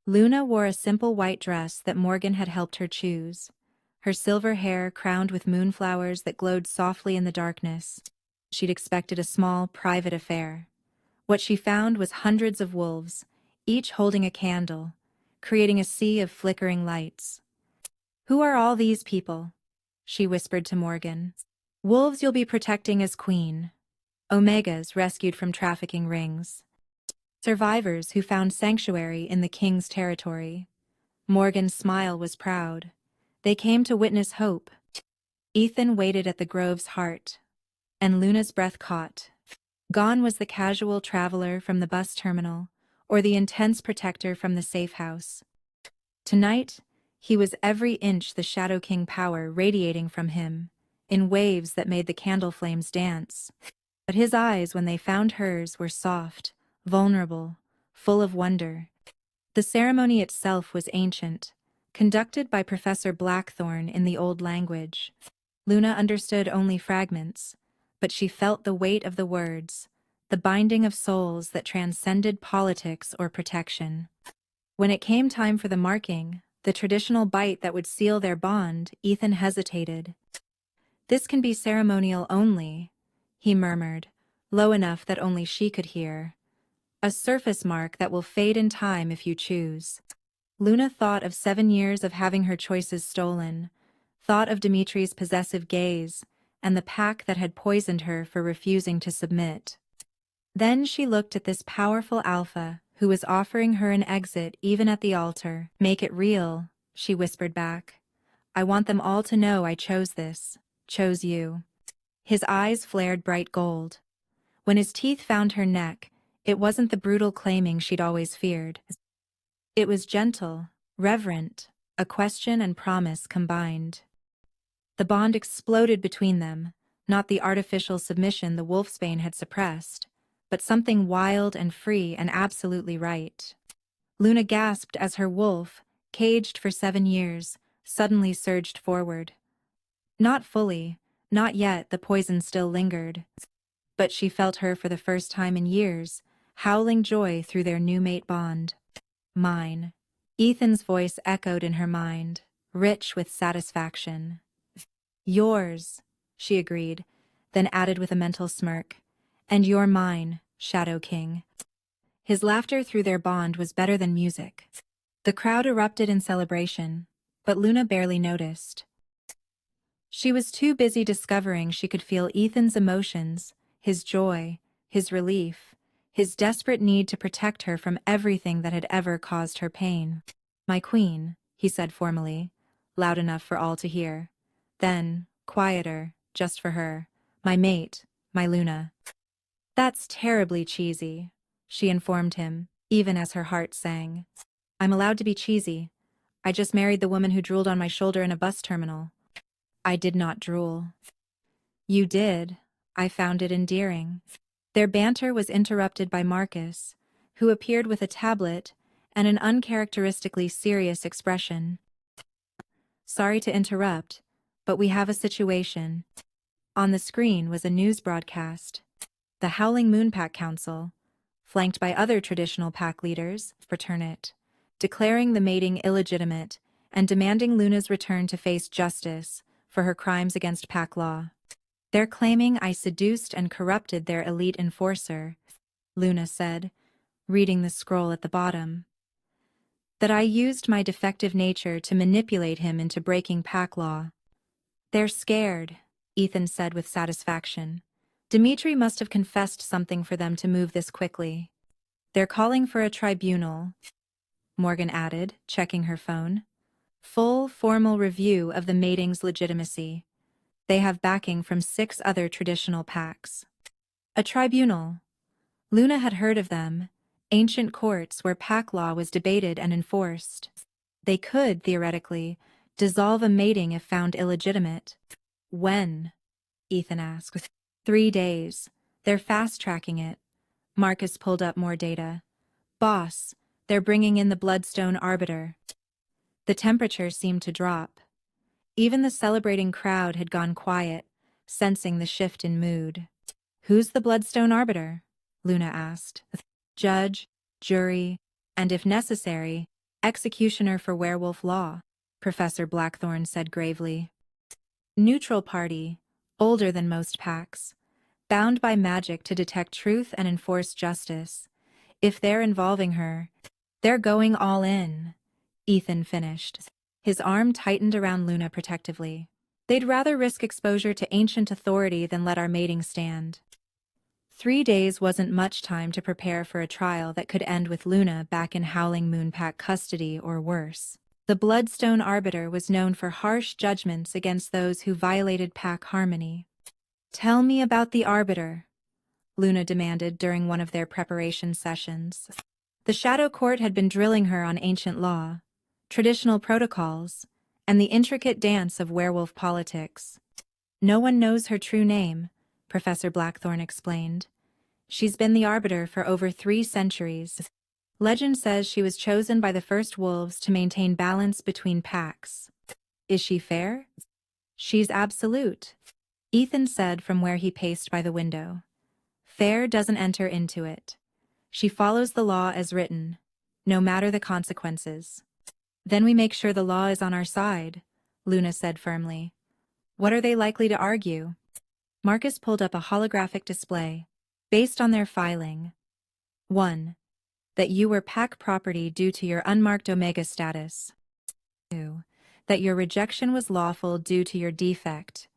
Luna wore a simple white dress that Morgan had helped her choose, her silver hair crowned with moonflowers that glowed softly in the darkness. She'd expected a small, private affair. What she found was hundreds of wolves, each holding a candle, creating a sea of flickering lights. Who are all these people? She whispered to Morgan. Wolves you'll be protecting as queen. Omegas rescued from trafficking rings. Survivors who found sanctuary in the king's territory. Morgan's smile was proud. They came to witness hope. Ethan waited at the grove's heart, and Luna's breath caught. Gone was the casual traveler from the bus terminal, or the intense protector from the safe house. Tonight, he was every inch the Shadow King power radiating from him, in waves that made the candle flames dance. But his eyes, when they found hers, were soft, vulnerable, full of wonder. The ceremony itself was ancient, conducted by Professor Blackthorne in the Old Language. Luna understood only fragments, but she felt the weight of the words, the binding of souls that transcended politics or protection. When it came time for the marking, the traditional bite that would seal their bond, Ethan hesitated. "This can be ceremonial only," he murmured, low enough that only she could hear. "A surface mark that will fade in time if you choose." Luna thought of 7 years of having her choices stolen, thought of Dimitri's possessive gaze, and the pack that had poisoned her for refusing to submit. Then she looked at this powerful alpha, who was offering her an exit even at the altar. "Make it real," she whispered back. "I want them all to know I chose this, chose you." His eyes flared bright gold. When his teeth found her neck, it wasn't the brutal claiming she'd always feared. It was gentle, reverent, a question and promise combined. The bond exploded between them, not the artificial submission the wolfsbane had suppressed, but something wild and free and absolutely right. Luna gasped as her wolf, caged for 7 years, suddenly surged forward. Not fully, not yet, the poison still lingered. But she felt her for the first time in years, howling joy through their new mate bond. "Mine." Ethan's voice echoed in her mind, rich with satisfaction. "Yours," she agreed, then added with a mental smirk, "and you're mine, Shadow King." His laughter through their bond was better than music. The crowd erupted in celebration, but Luna barely noticed. She was too busy discovering she could feel Ethan's emotions, his joy, his relief, his desperate need to protect her from everything that had ever caused her pain. "My queen," he said formally, loud enough for all to hear. Then, quieter, just for her, "My mate, my Luna." "That's terribly cheesy," she informed him, even as her heart sang. "I'm allowed to be cheesy. I just married the woman who drooled on my shoulder in a bus terminal." "I did not drool." "You did. I found it endearing." Their banter was interrupted by Marcus, who appeared with a tablet and an uncharacteristically serious expression. "Sorry to interrupt, but we have a situation." On the screen was a news broadcast. The Howling Moon Pack Council, flanked by other traditional pack leaders, fraternate, declaring the mating illegitimate and demanding Luna's return to face justice for her crimes against pack law. "They're claiming I seduced and corrupted their elite enforcer," Luna said, reading the scroll at the bottom. "That I used my defective nature to manipulate him into breaking pack law." "They're scared," Ethan said with satisfaction. "Dimitri must have confessed something for them to move this quickly." "They're calling for a tribunal," Morgan added, checking her phone. "Full, formal review of the mating's legitimacy. They have backing from 6 other traditional packs." A tribunal. Luna had heard of them, ancient courts where pack law was debated and enforced. They could, theoretically, dissolve a mating if found illegitimate. "When?" Ethan asked. 3 days. They're fast-tracking it. Marcus pulled up more data. "Boss, they're bringing in the Bloodstone Arbiter." The temperature seemed to drop. Even the celebrating crowd had gone quiet, sensing the shift in mood. "Who's the Bloodstone Arbiter?" Luna asked. "Judge, jury, and if necessary, executioner for werewolf law," Professor Blackthorne said gravely. "Neutral party, older than most packs, bound by magic to detect truth and enforce justice. If they're involving her, they're going all in," Ethan finished. His arm tightened around Luna protectively. "They'd rather risk exposure to ancient authority than let our mating stand." 3 days wasn't much time to prepare for a trial that could end with Luna back in Howling Moonpack custody or worse. The Bloodstone Arbiter was known for harsh judgments against those who violated pack harmony. "Tell me about the Arbiter," Luna demanded during one of their preparation sessions. The Shadow Court had been drilling her on ancient law, traditional protocols, and the intricate dance of werewolf politics. "No one knows her true name," Professor Blackthorne explained. "She's been the Arbiter for over 3 centuries. Legend says she was chosen by the first wolves to maintain balance between packs. Is she fair? She's absolute, Ethan said from where he paced by the window. Fair doesn't enter into it. She follows the law as written, no matter the consequences. Then we make sure the law is on our side, Luna said firmly. What are they likely to argue? Marcus pulled up a holographic display, based on their filing. 1. That you were pack property due to your unmarked Omega status. 2. That your rejection was lawful due to your defect.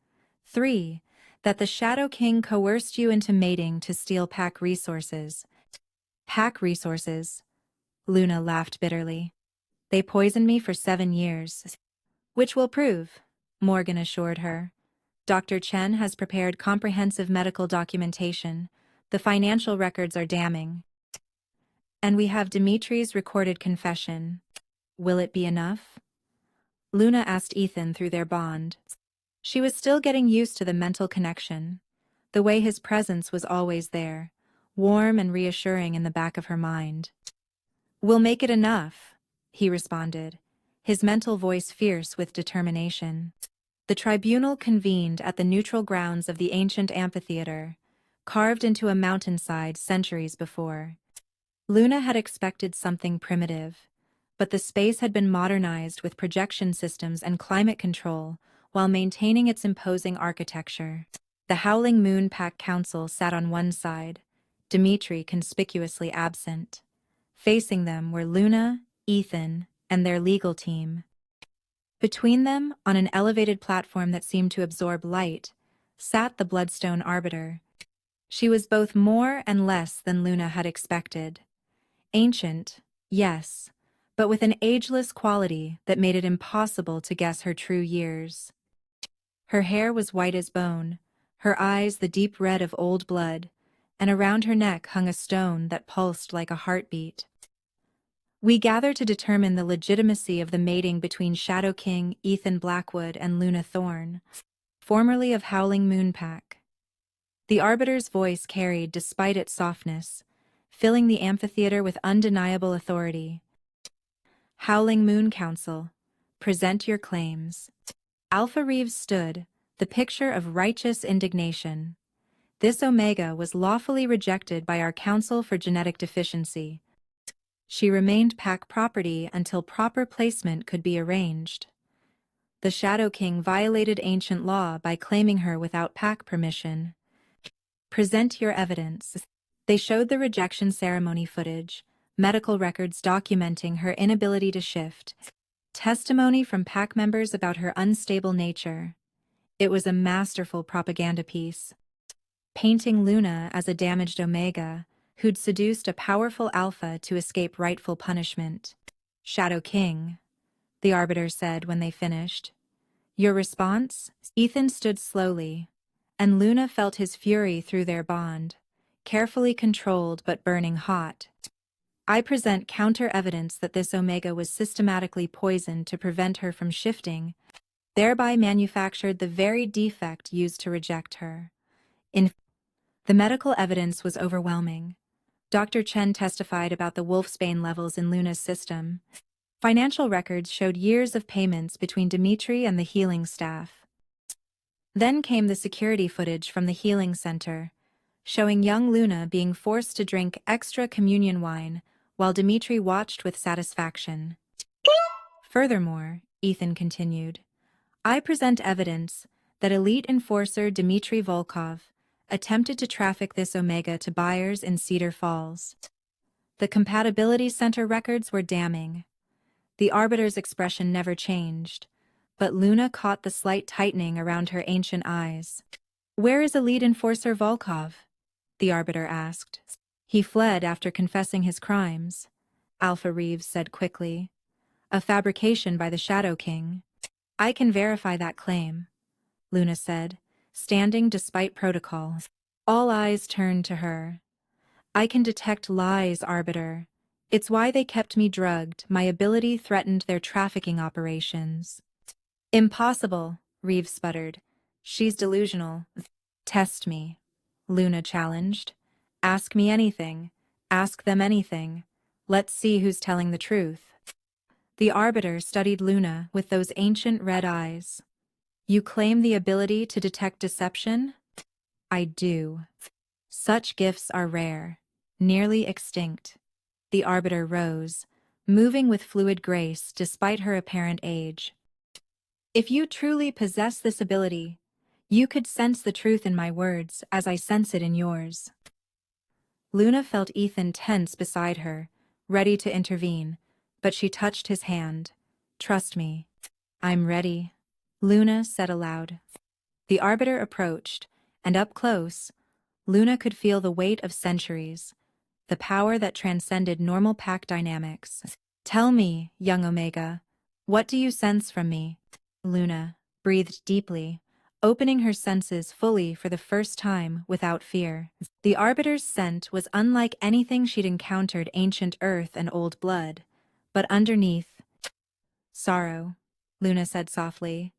3. That the Shadow King coerced you into mating to steal pack resources. Pack resources? Luna laughed bitterly. They poisoned me for 7 years. Which will prove, Morgan assured her. Dr. Chen has prepared comprehensive medical documentation. The financial records are damning. And we have Dimitri's recorded confession. Will it be enough? Luna asked Ethan through their bond. She was still getting used to the mental connection, the way his presence was always there, warm and reassuring in the back of her mind. We'll make it enough, he responded, his mental voice fierce with determination. The tribunal convened at the neutral grounds of the ancient amphitheater, carved into a mountainside centuries before. Luna had expected something primitive, but the space had been modernized with projection systems and climate control while maintaining its imposing architecture. The Howling Moon Pack Council sat on one side, Dimitri conspicuously absent. Facing them were Luna, Ethan, and their legal team. Between them, on an elevated platform that seemed to absorb light, sat the Bloodstone Arbiter. She was both more and less than Luna had expected. Ancient, yes, but with an ageless quality that made it impossible to guess her true years. Her hair was white as bone, her eyes the deep red of old blood, and around her neck hung a stone that pulsed like a heartbeat. We gather to determine the legitimacy of the mating between Shadow King Ethan Blackwood and Luna Thorne, formerly of Howling Moon Pack. The Arbiter's voice carried despite its softness, filling the amphitheater with undeniable authority. Howling Moon Council, present your claims. Alpha Reeves stood, the picture of righteous indignation. This Omega was lawfully rejected by our Council for Genetic Deficiency. She remained pack property until proper placement could be arranged. The Shadow King violated ancient law by claiming her without pack permission. Present your evidence. They showed the rejection ceremony footage, medical records documenting her inability to shift, testimony from pack members about her unstable nature. It was a masterful propaganda piece, painting Luna as a damaged Omega who'd seduced a powerful Alpha to escape rightful punishment. Shadow King, the Arbiter said when they finished. Your response? Ethan stood slowly, and Luna felt his fury through their bond, carefully controlled but burning hot. I present counter-evidence that this Omega was systematically poisoned to prevent her from shifting, thereby manufactured the very defect used to reject her. The medical evidence was overwhelming. Dr. Chen testified about the wolfsbane levels in Luna's system. Financial records showed years of payments between Dimitri and the healing staff. Then came the security footage from the healing center, showing young Luna being forced to drink extra communion wine while Dimitri watched with satisfaction. Furthermore, Ethan continued, I present evidence that elite enforcer Dmitry Volkov attempted to traffic this Omega to buyers in Cedar Falls. The Compatibility Center records were damning. The Arbiter's expression never changed, but Luna caught the slight tightening around her ancient eyes. Where is elite enforcer Volkov? The Arbiter asked. He fled after confessing his crimes, Alpha Reeves said quickly. A fabrication by the Shadow King. I can verify that claim, Luna said, standing despite protocol. All eyes turned to her. I can detect lies, Arbiter. It's why they kept me drugged. My ability threatened their trafficking operations. Impossible, Reeves sputtered. She's delusional. Test me, Luna challenged. Ask me anything. Ask them anything. Let's see who's telling the truth. The Arbiter studied Luna with those ancient red eyes. You claim the ability to detect deception? I do. Such gifts are rare, nearly extinct. The Arbiter rose, moving with fluid grace despite her apparent age. If you truly possess this ability, you could sense the truth in my words as I sense it in yours. Luna felt Ethan tense beside her, ready to intervene, but she touched his hand. Trust me. I'm ready, Luna said aloud. The Arbiter approached, and up close, Luna could feel the weight of centuries, the power that transcended normal pack dynamics. Tell me, young Omega, what do you sense from me? Luna breathed deeply, opening her senses fully for the first time without fear. The Arbiter's scent was unlike anything she'd encountered ancient earth and old blood, but underneath, sorrow, Luna said softly.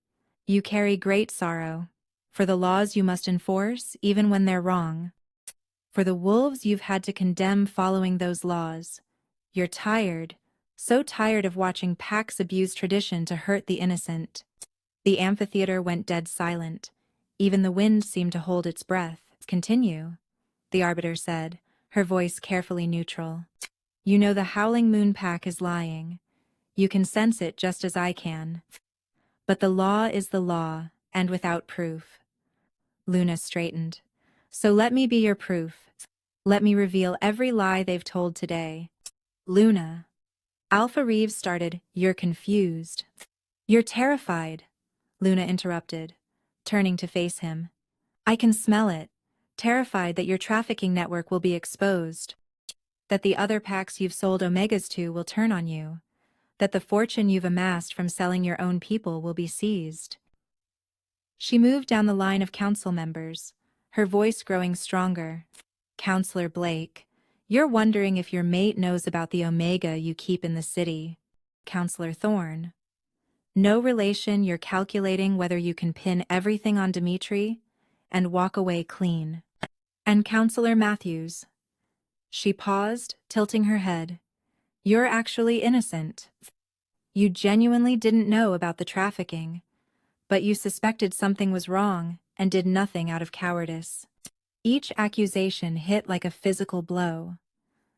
You carry great sorrow, for the laws you must enforce even when they're wrong. For the wolves you've had to condemn following those laws. You're tired, so tired of watching packs abuse tradition to hurt the innocent. The amphitheater went dead silent. Even the wind seemed to hold its breath. Continue, the Arbiter said, her voice carefully neutral. You know the Howling Moon Pack is lying. You can sense it just as I can. But the law is the law, and without proof. Luna straightened. So let me be your proof. Let me reveal every lie they've told today. Luna. Alpha Reeves started, You're confused. You're terrified, Luna interrupted, turning to face him. I can smell it. Terrified that your trafficking network will be exposed. That the other packs you've sold Omegas to will turn on you. That the fortune you've amassed from selling your own people will be seized. She moved down the line of council members, her voice growing stronger. Counselor Blake, you're wondering if your mate knows about the Omega you keep in the city. Counselor Thorne. No relation, you're calculating whether you can pin everything on Dimitri and walk away clean. And Counselor Matthews. She paused, tilting her head. You're actually innocent. You genuinely didn't know about the trafficking, but you suspected something was wrong and did nothing out of cowardice. Each accusation hit like a physical blow.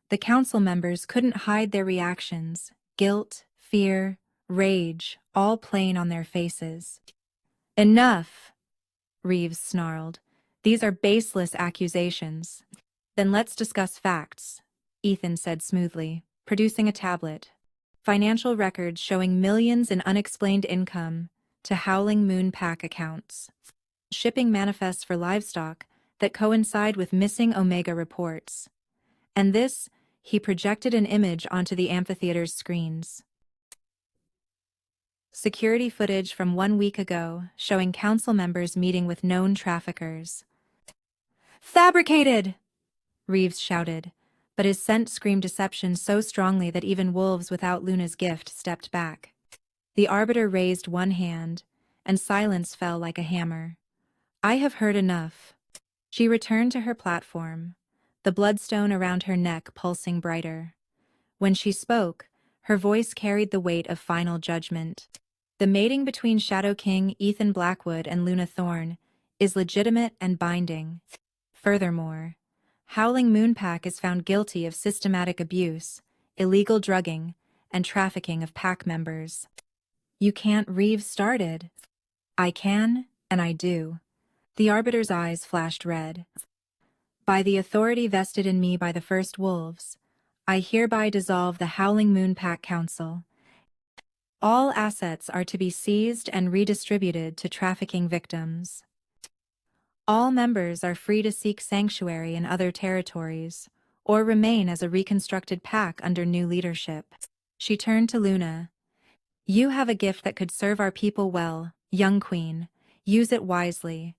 The council members couldn't hide their reactions, guilt, fear, rage, all plain on their faces. Enough, Reeves snarled. These are baseless accusations. Then let's discuss facts, Ethan said smoothly, producing a tablet. Financial records showing millions in unexplained income to Howling Moon Pack accounts. Shipping manifests for livestock that coincide with missing Omega reports. And this, he projected an image onto the amphitheater's screens. Security footage from 1 week ago showing council members meeting with known traffickers. Fabricated! Reeves shouted, but his scent screamed deception so strongly that even wolves without Luna's gift stepped back. The Arbiter raised one hand, and silence fell like a hammer. I have heard enough. She returned to her platform, the bloodstone around her neck pulsing brighter. When she spoke, her voice carried the weight of final judgment. The mating between Shadow King Ethan Blackwood and Luna Thorne is legitimate and binding. Furthermore, Howling Moon Pack is found guilty of systematic abuse, illegal drugging, and trafficking of pack members. You can't. Reeves started. I can, and I do. The Arbiter's eyes flashed red. By the authority vested in me by the First Wolves, I hereby dissolve the Howling Moon Pack Council. All assets are to be seized and redistributed to trafficking victims. All members are free to seek sanctuary in other territories, or remain as a reconstructed pack under new leadership. She turned to Luna. You have a gift that could serve our people well, young queen. Use it wisely.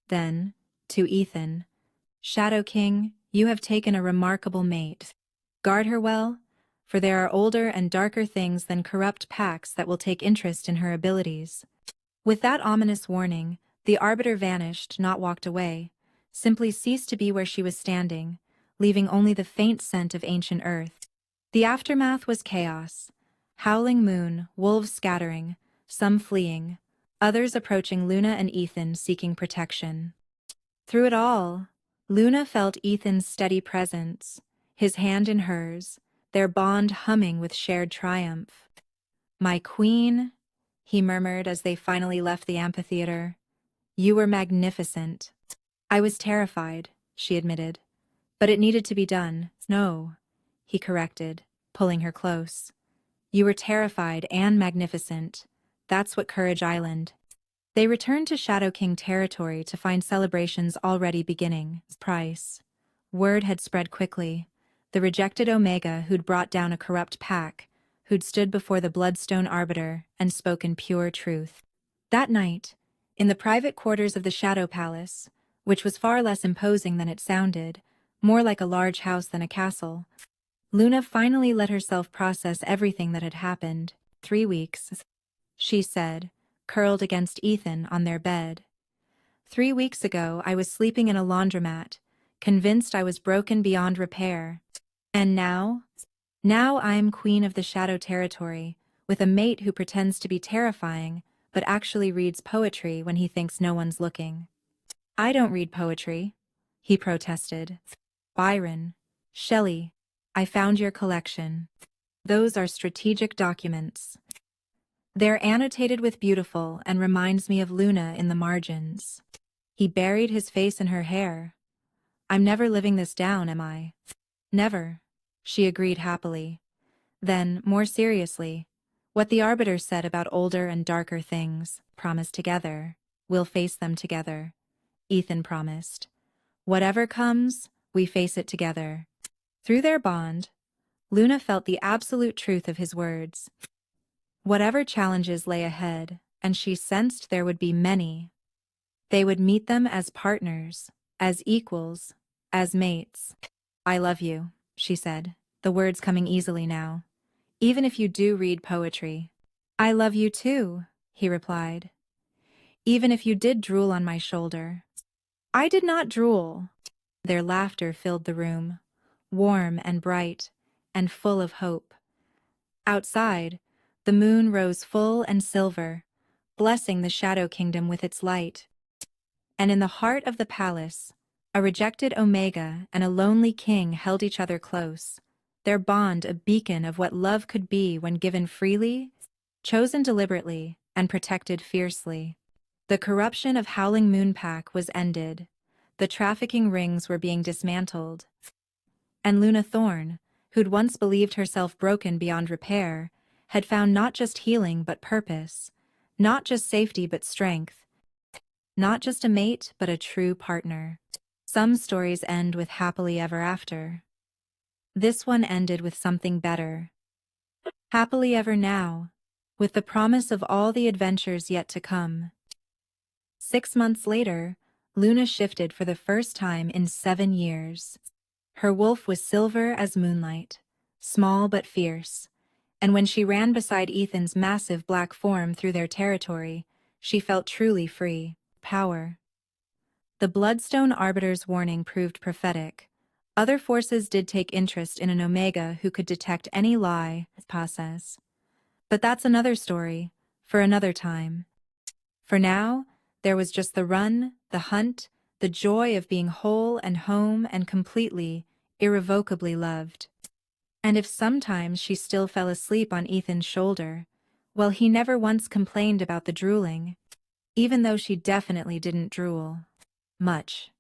Then, to Ethan. Shadow King, you have taken a remarkable mate. Guard her well, for there are older and darker things than corrupt packs that will take interest in her abilities. With that ominous warning, the Arbiter vanished, not walked away, simply ceased to be where she was standing, leaving only the faint scent of ancient earth. The aftermath was chaos. Howling moon, wolves scattering, some fleeing, others approaching Luna and Ethan seeking protection. Through it all, Luna felt Ethan's steady presence, his hand in hers, their bond humming with shared triumph. "My queen," he murmured as they finally left the amphitheater. "You were magnificent." "I was terrified," she admitted. "But it needed to be done." "No," he corrected, pulling her close. "You were terrified and magnificent. That's what Courage Island." They returned to Shadow King territory to find celebrations already beginning. Price. Word had spread quickly. The rejected Omega who'd brought down a corrupt pack, who'd stood before the Bloodstone Arbiter and spoken pure truth. That night, in the private quarters of the Shadow Palace, which was far less imposing than it sounded, more like a large house than a castle, Luna finally let herself process everything that had happened. 3 weeks, she said, curled against Ethan on their bed. 3 weeks ago, I was sleeping in a laundromat, convinced I was broken beyond repair. And now? Now I'm queen of the Shadow Territory, with a mate who pretends to be terrifying, but actually reads poetry when he thinks no one's looking. "I don't read poetry," he protested. "Byron, Shelley, I found your collection. Those are strategic documents. They're annotated with beautiful and reminds me of Luna in the margins." He buried his face in her hair. "I'm never living this down, am I?" "Never," she agreed happily. Then, more seriously, "What the Arbiter said about older and darker things, promise together. We'll face them together," Ethan promised. "Whatever comes, we face it together." Through their bond, Luna felt the absolute truth of his words. Whatever challenges lay ahead, and she sensed there would be many, they would meet them as partners, as equals, as mates. "I love you," she said, the words coming easily now. "Even if you do read poetry." "I love you too," he replied. "Even if you did drool on my shoulder." "I did not drool." Their laughter filled the room, warm and bright, and full of hope. Outside, the moon rose full and silver, blessing the Shadow Kingdom with its light. And in the heart of the palace, a rejected Omega and a lonely king held each other close, their bond a beacon of what love could be when given freely, chosen deliberately, and protected fiercely. The corruption of Howling Moonpack was ended. The trafficking rings were being dismantled. And Luna Thorne, who'd once believed herself broken beyond repair, had found not just healing but purpose, not just safety but strength, not just a mate but a true partner. Some stories end with happily ever after. This one ended with something better. Happily ever now, with the promise of all the adventures yet to come. 6 months later, Luna shifted for the first time in 7 years. Her wolf was silver as moonlight, small but fierce, and when she ran beside Ethan's massive black form through their territory, she felt truly free. Power. The Bloodstone Arbiter's warning proved prophetic. Other forces did take interest in an Omega who could detect any lie, Pa says. But that's another story, for another time. For now, there was just the run, the hunt, the joy of being whole and home and completely, irrevocably loved. And if sometimes she still fell asleep on Ethan's shoulder, well, he never once complained about the drooling, even though she definitely didn't drool. Much.